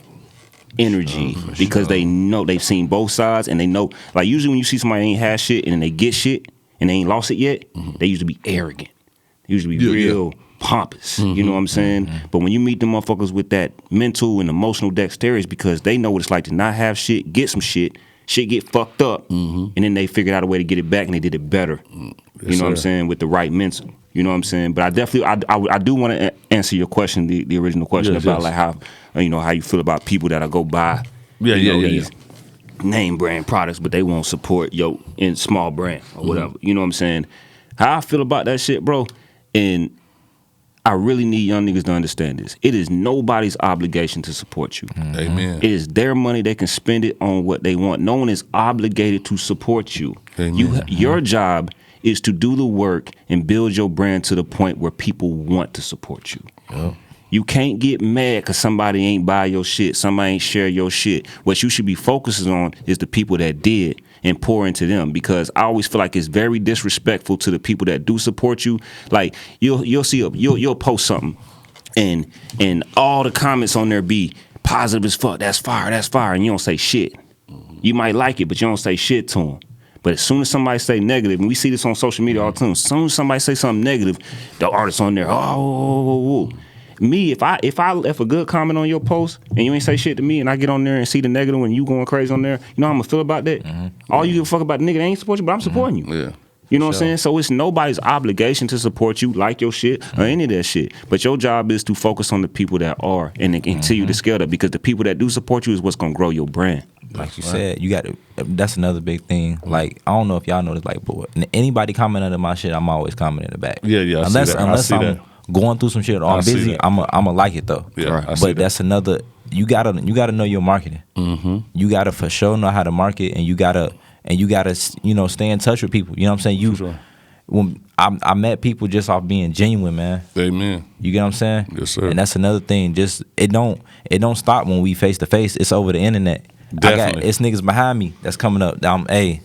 B: energy because they know they've seen both sides, and they know, like, usually when you see somebody ain't had shit and then they get shit and they ain't lost it yet, they usually be arrogant. They usually be real pompous. You know what I'm saying? But when you meet them motherfuckers with that mental and emotional dexterity, it's because they know what it's like to not have shit, get some shit get fucked up, and then they figured out a way to get it back, and they did it better. You know what I'm saying? With the right mental. You know what I'm saying? But I definitely, I do want to answer your question, the original question about like how, how you feel about people that go buy these name brand products, but they won't support your in small brand or whatever. You know what I'm saying? How I feel about that shit, bro, and I really need young niggas to understand this. It is nobody's obligation to support you.
A: Amen.
B: It is their money. They can spend it on what they want. No one is obligated to support you. Your job is to do the work and build your brand to the point where people want to support you. Yeah. You can't get mad because somebody ain't buy your shit, somebody ain't share your shit. What you should be focusing on is the people that did and pour into them, because I always feel like it's very disrespectful to the people that do support you. Like you'll see you'll post something and all the comments on there be positive as fuck, that's fire, and you don't say shit. You might like it, but you don't say shit to them. But as soon as somebody say negative, and we see this on social media all the time, as soon as somebody say something negative, the artist on there, Me, if a good comment on your post and you ain't say shit to me, and I get on there and see the negative and you going crazy on there, you know how I'm gonna feel about that? All you give a fuck about the nigga that ain't support you, but I'm supporting you. Yeah. You know what I'm saying? So it's nobody's obligation to support you, like your shit, or any of that shit. But your job is to focus on the people that are and then continue to scale up, because the people that do support you is what's gonna grow your brand.
C: like you said, you got to. That's another big thing. Like I don't know if y'all know this, like, but anybody comment under my shit, I'm always commenting in the back.
A: Yeah, I
C: Unless
A: see that.
C: unless I'm going through some shit or I'm busy, I'ma like it though.
A: Yeah,
C: right.
A: I see
C: But that's another. You gotta know your marketing.
A: Mm-hmm.
C: You gotta for sure know how to market, and you gotta stay in touch with people. You know what I'm saying? When I met people just off being genuine, man.
A: Amen.
C: You get what I'm saying?
A: Yes, sir.
C: And that's another thing. Just it don't stop when we face to face. It's over the internet.
A: Definitely.
C: It's niggas behind me that's coming up. Hey,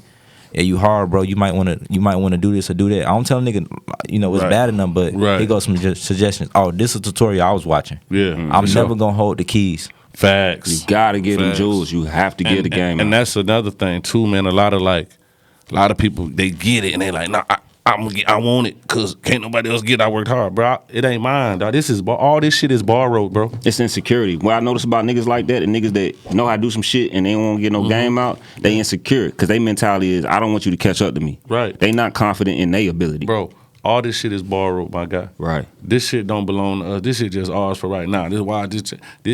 C: you hard, bro. You might want to do this or do that. I don't tell a nigga, it's bad enough, but here goes some suggestions. Oh, this is a tutorial I was watching.
A: Yeah,
C: I'm never gonna hold the keys.
A: Facts.
B: You gotta get them jewels. You have to get the game.
A: And that's another thing too, man. A lot of people, they get it and they like, nah, I want it because can't nobody else get it. I worked hard, bro. It ain't mine, dog. All this shit is borrowed, bro.
B: It's insecurity. What I notice about niggas like that, and niggas that know how to do some shit and they don't want to get no game out, they insecure because their mentality is, I don't want you to catch up to me.
A: Right.
B: They not confident in their ability.
A: Bro, all this shit is borrowed, my guy.
B: Right.
A: This shit don't belong to us. This shit just ours for right now. This is why this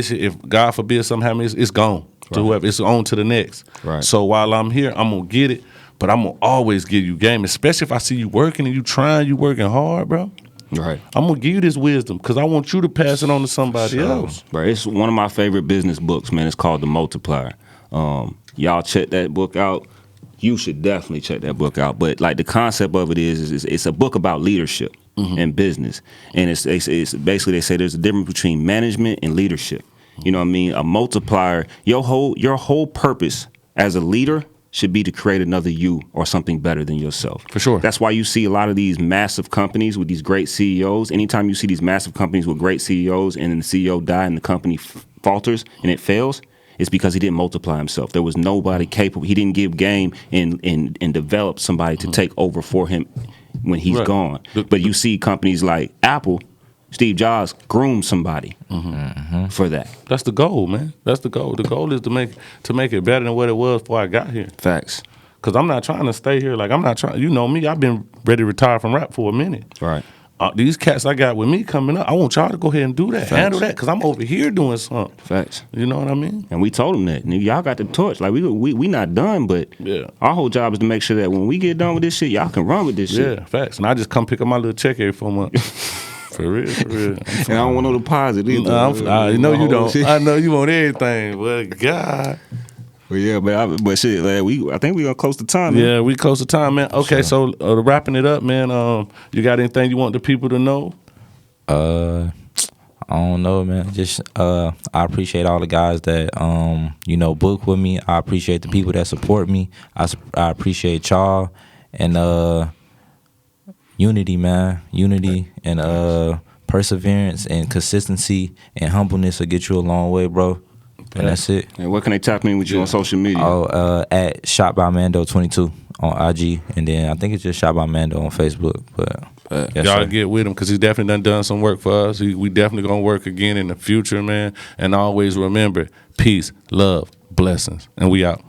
A: shit, if God forbid something happens, it's gone to whoever. It's on to the next.
B: Right.
A: So while I'm here, I'm going to get it. But I'm going to always give you game, especially if I see you working and you working hard, bro.
B: Right.
A: I'm going to give you this wisdom because I want you to pass it on to somebody else.
B: Bro, it's one of my favorite business books, man. It's called The Multiplier. Y'all check that book out. You should definitely check that book out. But like the concept of it is it's a book about leadership and business. And it's basically, they say there's a difference between management and leadership. You know what I mean? A multiplier, your whole purpose as a leader should be to create another you or something better than yourself.
A: For sure.
B: That's why you see a lot of these massive companies with these great CEOs. Anytime you see these massive companies with great CEOs and then the CEO die and the company falters and it fails, it's because he didn't multiply himself. There was nobody capable. He didn't give game and develop somebody to take over for him when he's gone. But you see companies like Apple, Steve Jobs groomed somebody for that.
A: That's the goal, man. That's the goal. The goal is to make it better than what it was before I got here.
B: Facts.
A: Because I'm not trying to stay here. Like, I'm not trying. You know me. I've been ready to retire from rap for a minute.
B: Right.
A: These cats I got with me coming up, I want y'all to go ahead and do that. Facts. Handle that, because I'm over here doing something.
B: Facts.
A: You know what I mean?
B: And we told them that. Nigga, y'all got the torch. Like, we not done, but our whole job is to make sure that when we get done with this shit, y'all can run with this shit.
A: Yeah, facts. And I just come pick up my little check every 4 months. For real.
B: And I don't want no deposit either.
A: I know you don't. I know you want everything, but God.
B: Well, yeah, but shit, like, I think we are close to time, man.
A: Yeah, we close to time, man. Okay, so wrapping it up, man, you got anything you want the people to know?
C: I don't know, man. Just I appreciate all the guys that book with me. I appreciate the people that support me. I appreciate y'all and unity, man. Unity and perseverance and consistency and humbleness will get you a long way, bro. And that's it.
B: And what can they tap in with you on social media?
C: At ShotByMando 22 on IG, and then I think it's just ShotByMando on Facebook. But
A: y'all get with him because he's definitely done some work for us. We definitely gonna work again in the future, man. And always remember, peace, love, blessings, and we out.